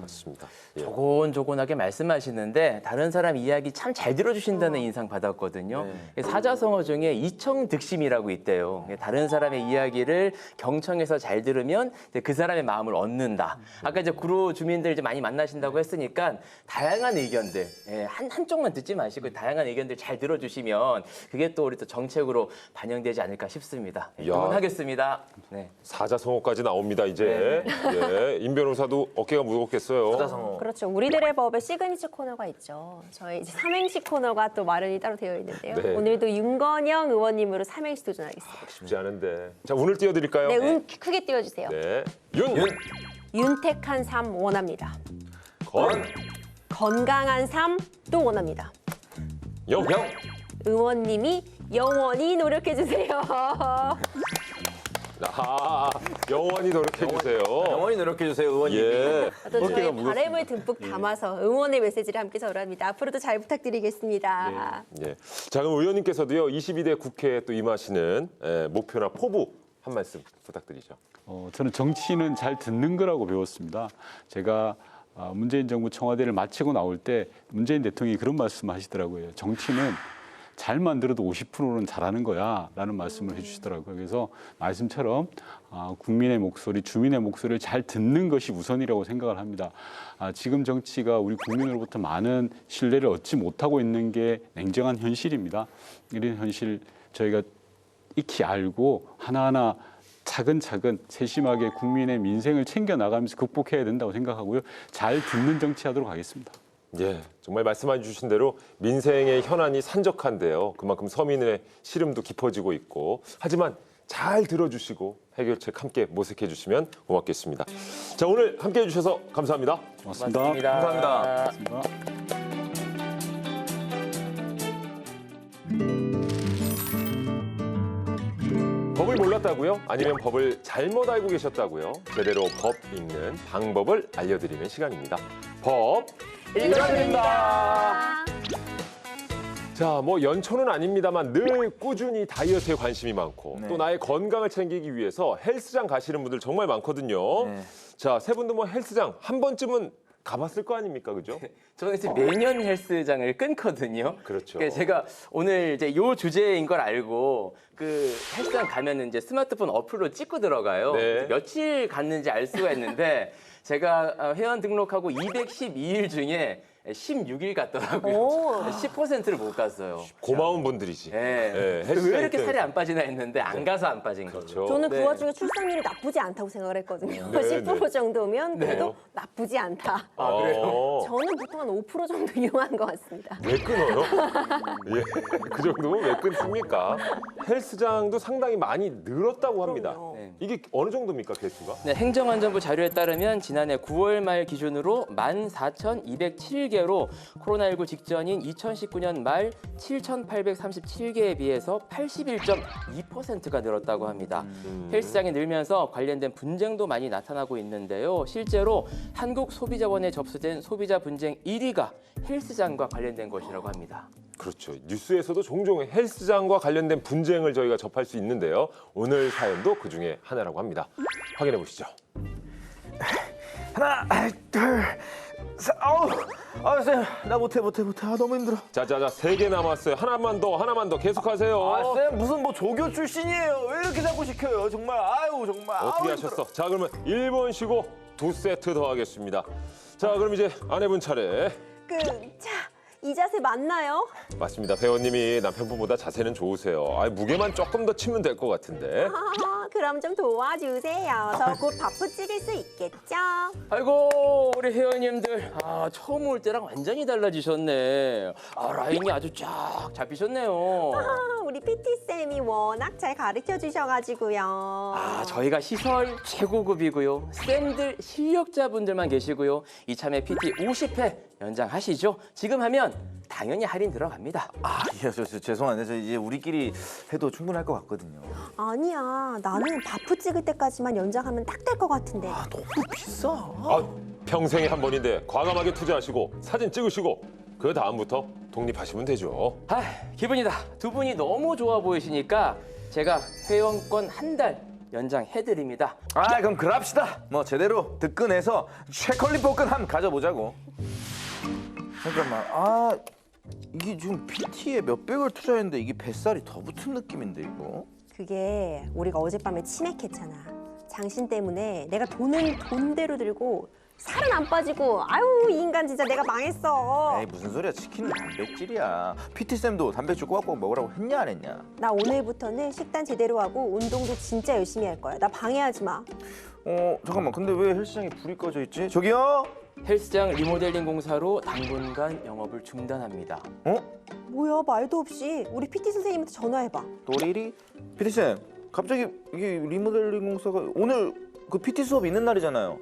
맞습니다. 예. 조곤조곤하게 말씀하시는데 다른 사람 이야기 참 잘 들어주신다는 인상 받았거든요. 사자성어 중에 이청득심이라고 있대요. 다른 사람의 이야기를 경청해서 잘 들으면 그 사람의 마음을 얻는다. 아까 이제 구로 주민들 이제 많이 만나신다고 했으니까 다양한 의견들 한쪽만 듣지 마시고 다양한 의견들 잘 들어주시면 그게 또 우리 또 정책으로 반영되지 않을까 싶습니다. 이야. 응원하겠습니다. 네. 사자성어까지 나옵니다, 이제. 예. 예. 임 변호사도 어깨가 무겁겠어요. 부다성어. 그렇죠. 우리들의 법에 시그니처 코너가 있죠. 저희 이제 삼행시 코너가 또 마련이 따로 되어 있는데요. 네. 오늘도 윤건영 의원님으로 삼행시 도전하겠습니다. 쉽지 않은데. 자, 운을 띄워드릴까요? 네, 운 크게 띄워주세요. 네. 윤. 윤택한 삶 원합니다. 건. 건강한 삶 또 원합니다. 영. 의원님이 영원히 노력해 주세요. 아, 영원히 노력해주세요. 영원히 노력해주세요, 의원님. 예. 또 저희 바람을 듬뿍 담아서 응원의 메시지를 함께 전합니다. 앞으로도 잘 부탁드리겠습니다. 예. 자, 그럼 의원님께서도요, 22대 국회에 또 임하시는 목표나 포부 한 말씀 부탁드리죠. 저는 정치는 잘 듣는 거라고 배웠습니다. 제가 문재인 정부 청와대를 마치고 나올 때 문재인 대통령이 그런 말씀을 하시더라고요. 정치는 잘만 들어도 50%는 잘하는 거야 라는 말씀을 해주시더라고요. 그래서 말씀처럼 국민의 목소리, 주민의 목소리를 잘 듣는 것이 우선이라고 생각을 합니다. 지금 정치가 우리 국민으로부터 많은 신뢰를 얻지 못하고 있는 게 냉정한 현실입니다. 이런 현실 저희가 익히 알고 하나하나 차근차근 세심하게 국민의 민생을 챙겨나가면서 극복해야 된다고 생각하고요. 잘 듣는 정치하도록 하겠습니다. 예, 정말 말씀해 주신 대로 민생의 현안이 산적한데요. 그만큼 서민의 시름도 깊어지고 있고, 하지만 잘 들어주시고 해결책 함께 모색해 주시면 고맙겠습니다. 자, 오늘 함께 해주셔서 감사합니다. 고맙습니다. 감사합니다. 고맙습니다. 법을 몰랐다고요? 아니면 법을 잘못 알고 계셨다고요? 제대로 법 읽는 방법을 알려드리는 시간입니다. 법 읽어드립니다. 자, 뭐 연초는 아닙니다만 늘 꾸준히 다이어트에 관심이 많고 네. 또 나의 건강을 챙기기 위해서 헬스장 가시는 분들 정말 많거든요. 네. 자, 세 분도 뭐 헬스장 한 번쯤은 가봤을 거 아닙니까, 그죠? 저는 이제 매년 헬스장을 끊거든요. 그렇죠. 그러니까 제가 오늘 이제 요 주제인 걸 알고 그 헬스장 가면은 이제 스마트폰 어플로 찍고 들어가요. 네. 며칠 갔는지 알 수가 있는데 제가 회원 등록하고 212일 중에 16일 갔더라고요. 오. 10%를 못 갔어요. 고마운 분들이지. 예. 네, 왜 헬스장 이렇게 입장에서. 살이 안 빠지나 했는데 안 가서 안 빠진 거죠. 그렇죠. 저는 네. 그 와중에 출산율이 나쁘지 않다고 생각을 했거든요. 네, 10% 네. 정도면 그래도 네. 나쁘지 않다. 아, 그래요? 저는 보통 한 5% 정도 이용한 것 같습니다. 왜 끊어요? 예, 그 정도면 왜 끊습니까? 헬스장도 상당히 많이 늘었다고 합니다. 그럼요. 네. 이게 어느 정도입니까, 개수가? 네, 행정안전부 자료에 따르면 지난해 9월 말 기준으로 14,207개로 코로나19 직전인 2019년 말 7,837개에 비해서 81.2%가 늘었다고 합니다. 헬스장이 늘면서 관련된 분쟁도 많이 나타나고 있는데요. 실제로 한국소비자원에 접수된 소비자 분쟁 1위가 헬스장과 관련된 것이라고 합니다. 그렇죠. 뉴스에서도 종종 헬스장과 관련된 분쟁을 저희가 접할 수 있는데요. 오늘 사연도 그 중에 하나라고 합니다. 확인해 보시죠. 하나, 둘, 셋. 아우, 쌤, 나 못해. 아, 너무 힘들어. 자자자, 3개 남았어요. 하나만 더 계속하세요. 쌤, 무슨 뭐 조교 출신이에요. 왜 이렇게 자꾸 시켜요? 정말, 아유, 정말. 어떻게 아우, 하셨어? 자, 그러면 1분 쉬고 2세트 더 하겠습니다. 자, 그럼 이제 아내분 차례. 자, 이 자세 맞나요? 맞습니다. 회원님이 남편분보다 자세는 좋으세요. 무게만 조금 더 치면 될 것 같은데. 그럼 좀 도와주세요. 저 곧 바쁘 찍을 수 있겠죠? 아이고 우리 회원님들 처음 올 때랑 완전히 달라지셨네. 라인이 아주 쫙 잡히셨네요. 우리 PT쌤이 워낙 잘 가르쳐 주셔가지고요. 저희가 시설 최고급이고요. 쌤들 실력자분들만 계시고요. 이참에 PT 50회 연장하시죠. 지금 하면 당연히 할인 들어갑니다. 예, 저 죄송한데 저 이제 우리끼리 해도 충분할 것 같거든요. 아니야, 나는 바쁘 찍을 때까지만 연장하면 딱 될 것 같은데. 너무 비싸. 평생에 한 번인데 과감하게 투자하시고 사진 찍으시고 그 다음부터 독립하시면 되죠. 기분이다. 두 분이 너무 좋아 보이시니까 제가 회원권 한 달 연장해드립니다. 그럼 그럽시다. 뭐 제대로 득근해서 최컬리 복근 한번 가져보자고. 잠깐만, 이게 지금 PT에 몇백을 투자했는데 이게 뱃살이 더 붙은 느낌인데 이거? 그게 우리가 어젯밤에 치맥했잖아. 장신 때문에 내가 돈은 돈대로 들고 살은 안 빠지고 아유 이 인간 진짜 내가 망했어. 에이 무슨 소리야. 치킨은 단백질이야. PT쌤도 단백질 꼬박꼬박 먹으라고 했냐 안 했냐? 나 오늘부터는 식단 제대로 하고 운동도 진짜 열심히 할 거야. 나 방해하지 마. 잠깐만. 근데 왜 헬스장에 불이 꺼져 있지? 저기요? 헬스장 리모델링 공사로 당분간 영업을 중단합니다. 뭐야 말도 없이 우리 PT 선생님한테 전화해봐. 또리리? PT쌤 갑자기 이게 리모델링 공사가 오늘 그 PT 수업 있는 날이잖아요.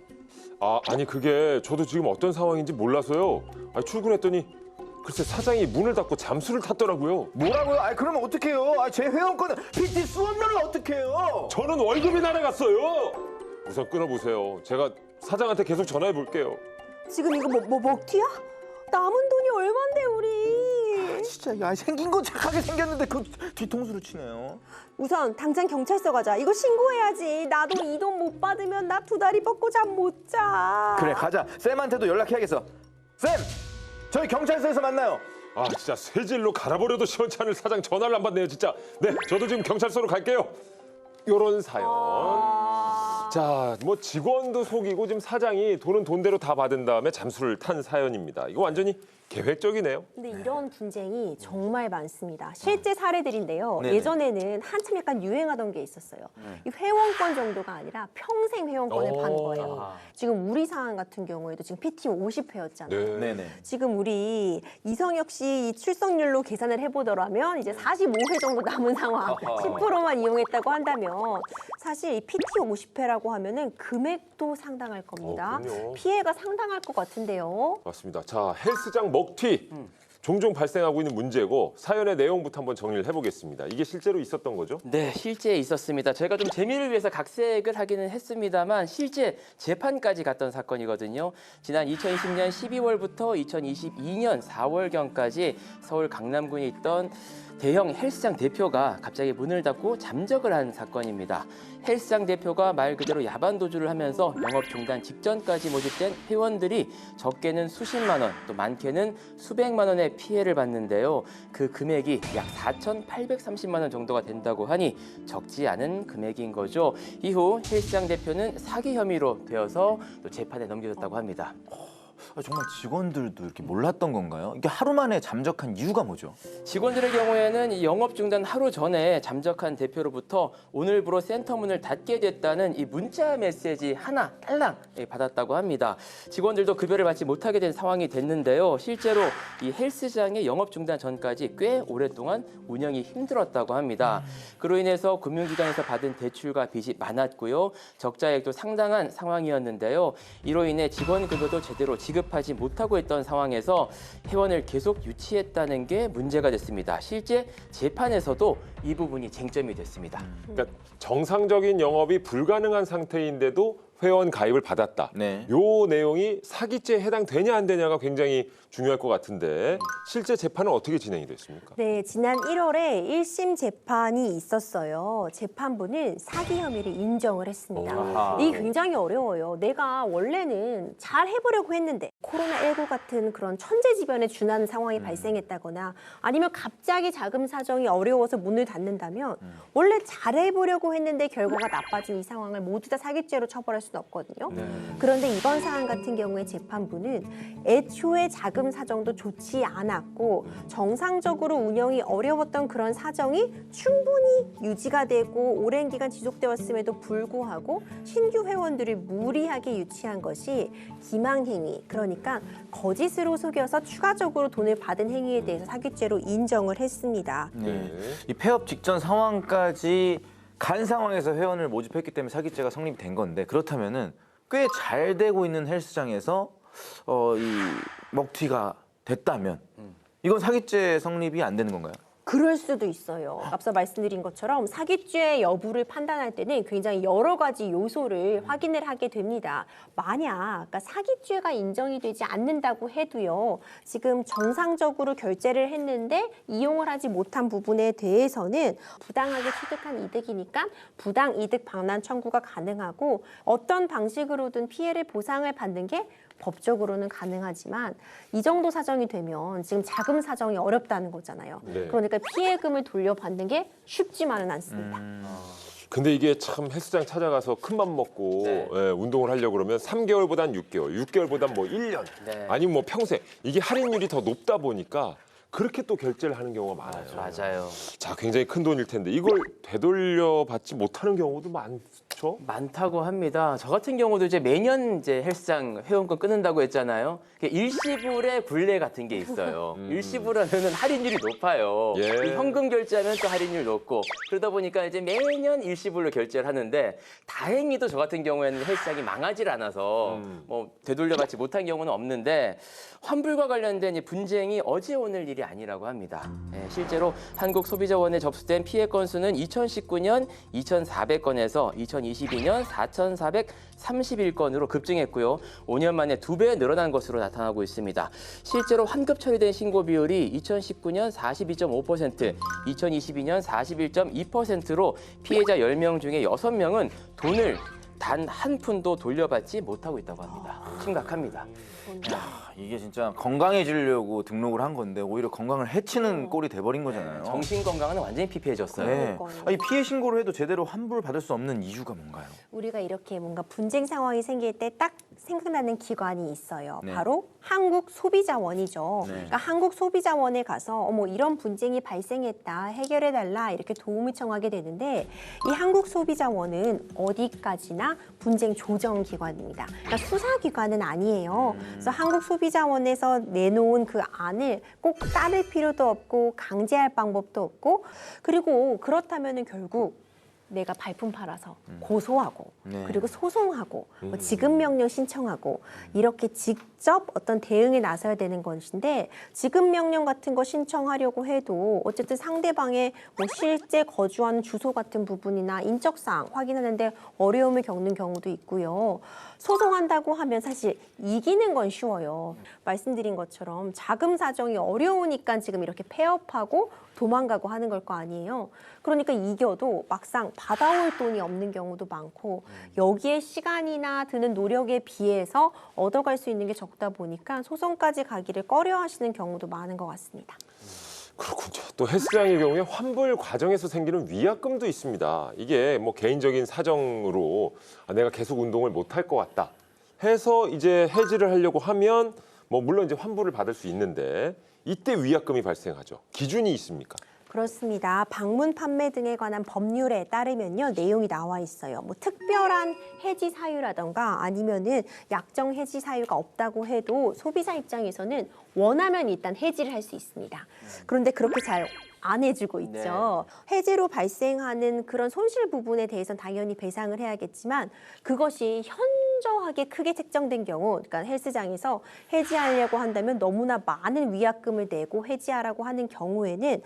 아니 그게 저도 지금 어떤 상황인지 몰라서요. 출근했더니 글쎄 사장이 문을 닫고 잠수를 탔더라고요. 뭐라고요? 그러면 어떡해요? 제 회원권은 PT 수업료는 어떡해요? 저는 월급이 날아갔어요. 우선 끊어보세요. 제가 사장한테 계속 전화해 볼게요. 지금 이거 뭐 먹튀야? 남은 돈이 얼만데 우리. 진짜 생긴 건 착하게 생겼는데 그 뒤통수를 치네요. 우선 당장 경찰서 가자. 이거 신고해야지. 나도 이 돈 못 받으면 나 2다리 뻗고 잠 못 자. 그래 가자. 쌤한테도 연락해야겠어. 쌤! 저희 경찰서에서 만나요. 진짜 쇠질로 갈아버려도 시원치 않을 사장 전화를 안 받네요 진짜. 네, 저도 지금 경찰서로 갈게요. 요런 사연. 자, 뭐 직원도 속이고 지금 사장이 돈은 돈대로 다 받은 다음에 잠수를 탄 사연입니다. 이거 완전히 계획적이네요. 근데 이런 분쟁이 정말 많습니다. 실제 사례들인데요. 네네. 예전에는 한참 약간 유행하던 게 있었어요. 이 회원권 정도가 아니라 평생 회원권을 파는 거예요. 지금 우리 상황 같은 경우에도 지금 PT 50회였잖아요. 네. 네네. 지금 우리 이성혁 씨 이 출석률로 계산을 해보더라면 이제 45회 정도 남은 상황, 10%만 이용했다고 한다면 사실 이 PT 50회라고 하면은 금액도 상당할 겁니다. 그럼요. 피해가 상당할 것 같은데요. 맞습니다. 자, 헬스장 먹튀. 종종 발생하고 있는 문제고 사연의 내용부터 한번 정리를 해보겠습니다. 이게 실제로 있었던 거죠? 네, 실제 있었습니다. 제가 좀 재미를 위해서 각색을 하기는 했습니다만 실제 재판까지 갔던 사건이거든요. 지난 2020년 12월부터 2022년 4월경까지 서울 강남구에 있던 대형 헬스장 대표가 갑자기 문을 닫고 잠적을 한 사건입니다. 헬스장 대표가 말 그대로 야반 도주를 하면서 영업 중단 직전까지 모집된 회원들이 적게는 수십만 원, 또 많게는 수백만 원의 피해를 봤는데요. 그 금액이 약 4,830만 원 정도가 된다고 하니 적지 않은 금액인 거죠. 이후 헬스장 대표는 사기 혐의로 되어서 또 재판에 넘겨졌다고 합니다. 정말 직원들도 이렇게 몰랐던 건가요? 이게 하루 만에 잠적한 이유가 뭐죠? 직원들의 경우에는 이 영업 중단 하루 전에 잠적한 대표로부터 오늘부로 센터 문을 닫게 됐다는 이 문자 메시지 하나 딸랑 받았다고 합니다. 직원들도 급여를 받지 못하게 된 상황이 됐는데요. 실제로 이 헬스장의 영업 중단 전까지 꽤 오랫동안 운영이 힘들었다고 합니다. 그로 인해서 금융기관에서 받은 대출과 빚이 많았고요. 적자액도 상당한 상황이었는데요. 이로 인해 직원 급여도 제대로 지급하지 못하고 있던 상황에서 회원을 계속 유치했다는 게 문제가 됐습니다. 실제 재판에서도 이 부분이 쟁점이 됐습니다. 그러니까 정상적인 영업이 불가능한 상태인데도 회원 가입을 받았다. 네. 요 내용이 사기죄에 해당되냐 안 되냐가 굉장히 중요할 것 같은데 실제 재판은 어떻게 진행이 됐습니까? 네, 지난 1월에 1심 재판이 있었어요. 재판부는 사기 혐의를 인정을 했습니다. 아하. 이게 굉장히 어려워요. 내가 원래는 잘 해보려고 했는데 코로나19 같은 그런 천재지변에 준하는 상황이 발생했다거나 아니면 갑자기 자금 사정이 어려워서 문을 닫는다면 원래 잘 해보려고 했는데 결과가 나빠진 이 상황을 모두 다 사기죄로 처벌할 수는 없거든요. 그런데 이번 사안 같은 경우에 재판부는 애초에 자금 사정도 좋지 않았고 정상적으로 운영이 어려웠던 그런 사정이 충분히 유지가 되고 오랜 기간 지속되었음에도 불구하고 신규 회원들을 무리하게 유치한 것이 기망행위, 그러니까 거짓으로 속여서 추가적으로 돈을 받은 행위에 대해서 사기죄로 인정을 했습니다. 이 폐업 직전 상황까지 간 상황에서 회원을 모집했기 때문에 사기죄가 성립이 된 건데 그렇다면은 꽤 잘 되고 있는 헬스장에서 이 먹튀가 됐다면 이건 사기죄 성립이 안 되는 건가요? 그럴 수도 있어요. 앞서 말씀드린 것처럼 사기죄 여부를 판단할 때는 굉장히 여러 가지 요소를 확인을 하게 됩니다. 만약 사기죄가 인정이 되지 않는다고 해도요. 지금 정상적으로 결제를 했는데 이용을 하지 못한 부분에 대해서는 부당하게 취득한 이득이니까 부당 이득 반환 청구가 가능하고 어떤 방식으로든 피해를 보상을 받는 게 법적으로는 가능하지만 이 정도 사정이 되면 지금 자금 사정이 어렵다는 거잖아요. 네. 그러니까 피해금을 돌려받는 게 쉽지만은 않습니다. 근데 이게 참 헬스장 찾아가서 큰맘 먹고 네. 예, 운동을 하려고 그러면 3개월보단 6개월, 6개월보단 뭐 1년, 네. 아니면 뭐 평생 이게 할인율이 더 높다 보니까 그렇게 또 결제를 하는 경우가 많아요. 맞아요. 자, 굉장히 큰 돈일 텐데 이걸 되돌려 받지 못하는 경우도 많죠. 많다고 합니다. 저 같은 경우도 이제 매년 이제 헬스장 회원권 끊는다고 했잖아요. 일시불의 굴레 같은 게 있어요. 일시불하면은 할인율이 높아요. 예. 현금 결제하면 또 할인율 높고 그러다 보니까 이제 매년 일시불로 결제를 하는데 다행히도 저 같은 경우에는 헬스장이 망하질 않아서 뭐 되돌려받지 못한 경우는 없는데 환불과 관련된 이 분쟁이 어제 오늘 일이 아니라고 합니다. 예, 실제로 한국소비자원에 접수된 피해 건수는 2019년 2,400건에서 2022년 4,431건으로 급증했고요. 5년 만에 2배 늘어난 것으로 나타나고 있습니다. 실제로 환급 처리된 신고 비율이 2019년 42.5%, 2022년 41.2%로 피해자 10명 중에 6명은 돈을 단 한 푼도 돌려받지 못하고 있다고 합니다. 심각합니다. 이게 진짜 건강해지려고 등록을 한 건데 오히려 건강을 해치는 꼴이 돼버린 거잖아요. 정신 건강은 완전히 피폐해졌어요. 네. 그러니까요. 아니, 피해 신고를 해도 제대로 환불 받을 수 없는 이유가 뭔가요? 우리가 이렇게 뭔가 분쟁 상황이 생길 때 딱 생각나는 기관이 있어요. 네. 바로 한국소비자원이죠. 네. 그러니까 한국소비자원에 가서 어머 이런 분쟁이 발생했다 해결해달라 이렇게 도움을 청하게 되는데 이 한국소비자원은 어디까지나 분쟁 조정 기관입니다. 그러니까 수사 기관은 아니에요. 그래서 한국소비자원에서 내놓은 그 안을 꼭 따를 필요도 없고 강제할 방법도 없고 그리고 그렇다면은 결국 내가 발품 팔아서 고소하고 네. 그리고 소송하고 뭐 지급명령 신청하고 이렇게 직접 어떤 대응에 나서야 되는 것인데 지급명령 같은 거 신청하려고 해도 어쨌든 상대방의 뭐 실제 거주하는 주소 같은 부분이나 인적사항 확인하는데 어려움을 겪는 경우도 있고요. 소송한다고 하면 사실 이기는 건 쉬워요. 말씀드린 것처럼 자금 사정이 어려우니까 지금 이렇게 폐업하고 도망가고 하는 걸 거 아니에요. 그러니까 이겨도 막상 받아올 돈이 없는 경우도 많고 여기에 시간이나 드는 노력에 비해서 얻어갈 수 있는 게 적다 보니까 소송까지 가기를 꺼려하시는 경우도 많은 것 같습니다. 그렇군요. 또 헬스장의 경우에 환불 과정에서 생기는 위약금도 있습니다. 이게 뭐 개인적인 사정으로 내가 계속 운동을 못 할 것 같다 해서 이제 해지를 하려고 하면 뭐 물론 이제 환불을 받을 수 있는데 이때 위약금이 발생하죠. 기준이 있습니까? 그렇습니다. 방문 판매 등에 관한 법률에 따르면요. 내용이 나와 있어요. 뭐 특별한 해지 사유라던가 아니면은 약정 해지 사유가 없다고 해도 소비자 입장에서는 원하면 일단 해지를 할 수 있습니다. 그런데 그렇게 잘 안 해주고 있죠. 해지로 발생하는 그런 손실 부분에 대해서는 당연히 배상을 해야겠지만 그것이 현저하게 크게 책정된 경우, 그러니까 헬스장에서 해지하려고 한다면 너무나 많은 위약금을 내고 해지하라고 하는 경우에는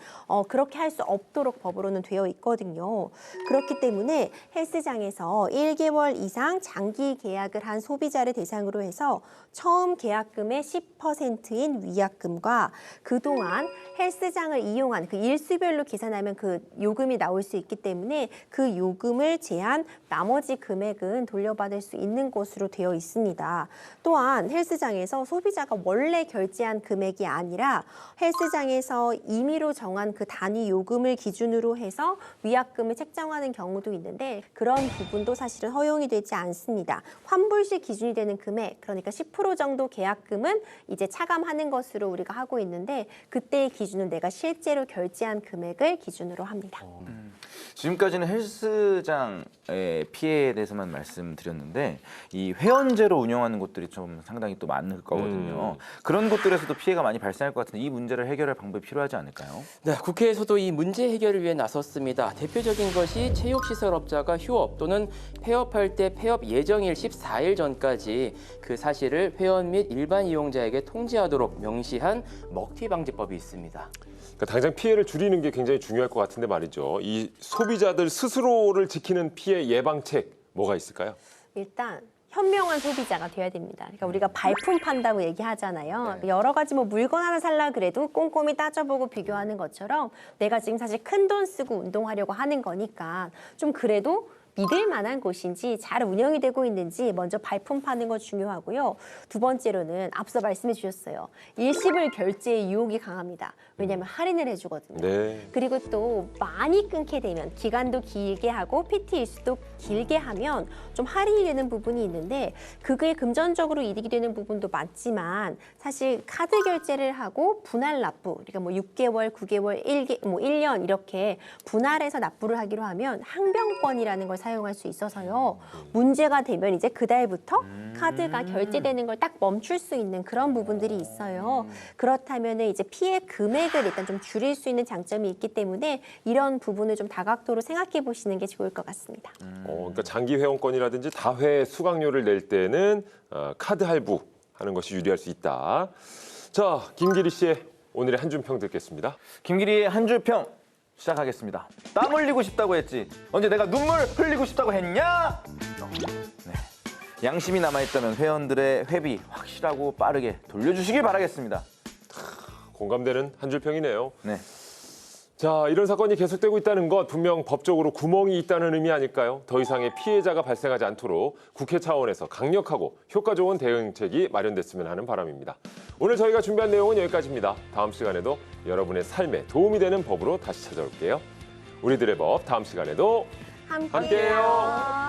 그렇게 할 수 없도록 법으로는 되어 있거든요. 그렇기 때문에 헬스장에서 1개월 이상 장기 계약을 한 소비자를 대상으로 해서 처음 계약금의 10%인 위약금과 그동안 헬스장을 이용한 그 일수별로 계산하면 그 요금이 나올 수 있기 때문에 그 요금을 제한 나머지 금액은 돌려받을 수 있는 것으로 되어 있습니다. 또한 헬스장에서 소비자가 원래 결제한 금액이 아니라 헬스장에서 임의로 정한 그 단위 요금을 기준으로 해서 위약금을 책정하는 경우도 있는데 그런 부분도 사실은 허용이 되지 않습니다. 환불시 기준이 되는 금액, 그러니까 10% 정도 계약금은 이제 차감하는 것으로 우리가 하고 있는데 그때의 기준은 내가 실제로 결제한 금액을 기준으로 합니다. 지금까지는 헬스장의 피해에 대해서만 말씀드렸는데 이 회원제로 운영하는 곳들이 좀 상당히 또 많을 거거든요. 그런 곳들에서도 피해가 많이 발생할 것 같은데 이 문제를 해결할 방법이 필요하지 않을까요? 네, 국회에서도 이 문제 해결을 위해 나섰습니다. 대표적인 것이 체육시설업자가 휴업 또는 폐업할 때 폐업 예정일 14일 전까지 그 사실을 회원 및 일반 이용자에게 통지하도록 명시한 먹튀방지법이 있습니다. 그러니까 당장 피해를 줄이는 게 굉장히 중요할 것 같은데 말이죠. 이 소비자들 스스로를 지키는 피해 예방책 뭐가 있을까요? 일단 현명한 소비자가 돼야 됩니다. 그러니까 우리가 발품 판다고 얘기하잖아요. 여러 가지 뭐 물건 하나 살라 그래도 꼼꼼히 따져보고 비교하는 것처럼 내가 지금 사실 큰 돈 쓰고 운동하려고 하는 거니까 좀 그래도 믿을 만한 곳인지 잘 운영이 되고 있는지 먼저 발품하는 거 중요하고요. 두 번째로는 앞서 말씀해 주셨어요. 일시불 결제의 유혹이 강합니다. 왜냐하면 할인을 해주거든요. 네. 그리고 또 많이 끊게 되면 기간도 길게 하고 PT 일수도 길게 하면 좀 할인이 되는 부분이 있는데 그게 금전적으로 이득이 되는 부분도 많지만 사실 카드 결제를 하고 분할 납부, 그러니까 뭐 6개월, 9개월, 1년 이렇게 분할해서 납부를 하기로 하면 항변권이라는 걸 사용할 수 있어서요. 문제가 되면 이제 그달부터 카드가 결제되는 걸 딱 멈출 수 있는 그런 부분들이 있어요. 그렇다면 이제 피해 금액을 일단 좀 줄일 수 있는 장점이 있기 때문에 이런 부분을 좀 다각도로 생각해 보시는 게 좋을 것 같습니다. 그러니까 장기 회원권이라든지 다회 수강료를 낼 때는 카드 할부하는 것이 유리할 수 있다. 자, 김기리 씨의 오늘의 한 줌평 듣겠습니다. 김기리의 한 줄 평 시작하겠습니다. 땀 흘리고 싶다고 했지. 언제 내가 눈물 흘리고 싶다고 했냐? 네. 양심이 남아있다면 회원들의 회비 확실하고 빠르게 돌려주시길 바라겠습니다. 공감되는 한 줄평이네요. 네. 자, 이런 사건이 계속되고 있다는 것 분명 법적으로 구멍이 있다는 의미 아닐까요? 더 이상의 피해자가 발생하지 않도록 국회 차원에서 강력하고 효과 좋은 대응책이 마련됐으면 하는 바람입니다. 오늘 저희가 준비한 내용은 여기까지입니다. 다음 시간에도 여러분의 삶에 도움이 되는 법으로 다시 찾아올게요. 우리들의 법 다음 시간에도 함께해요.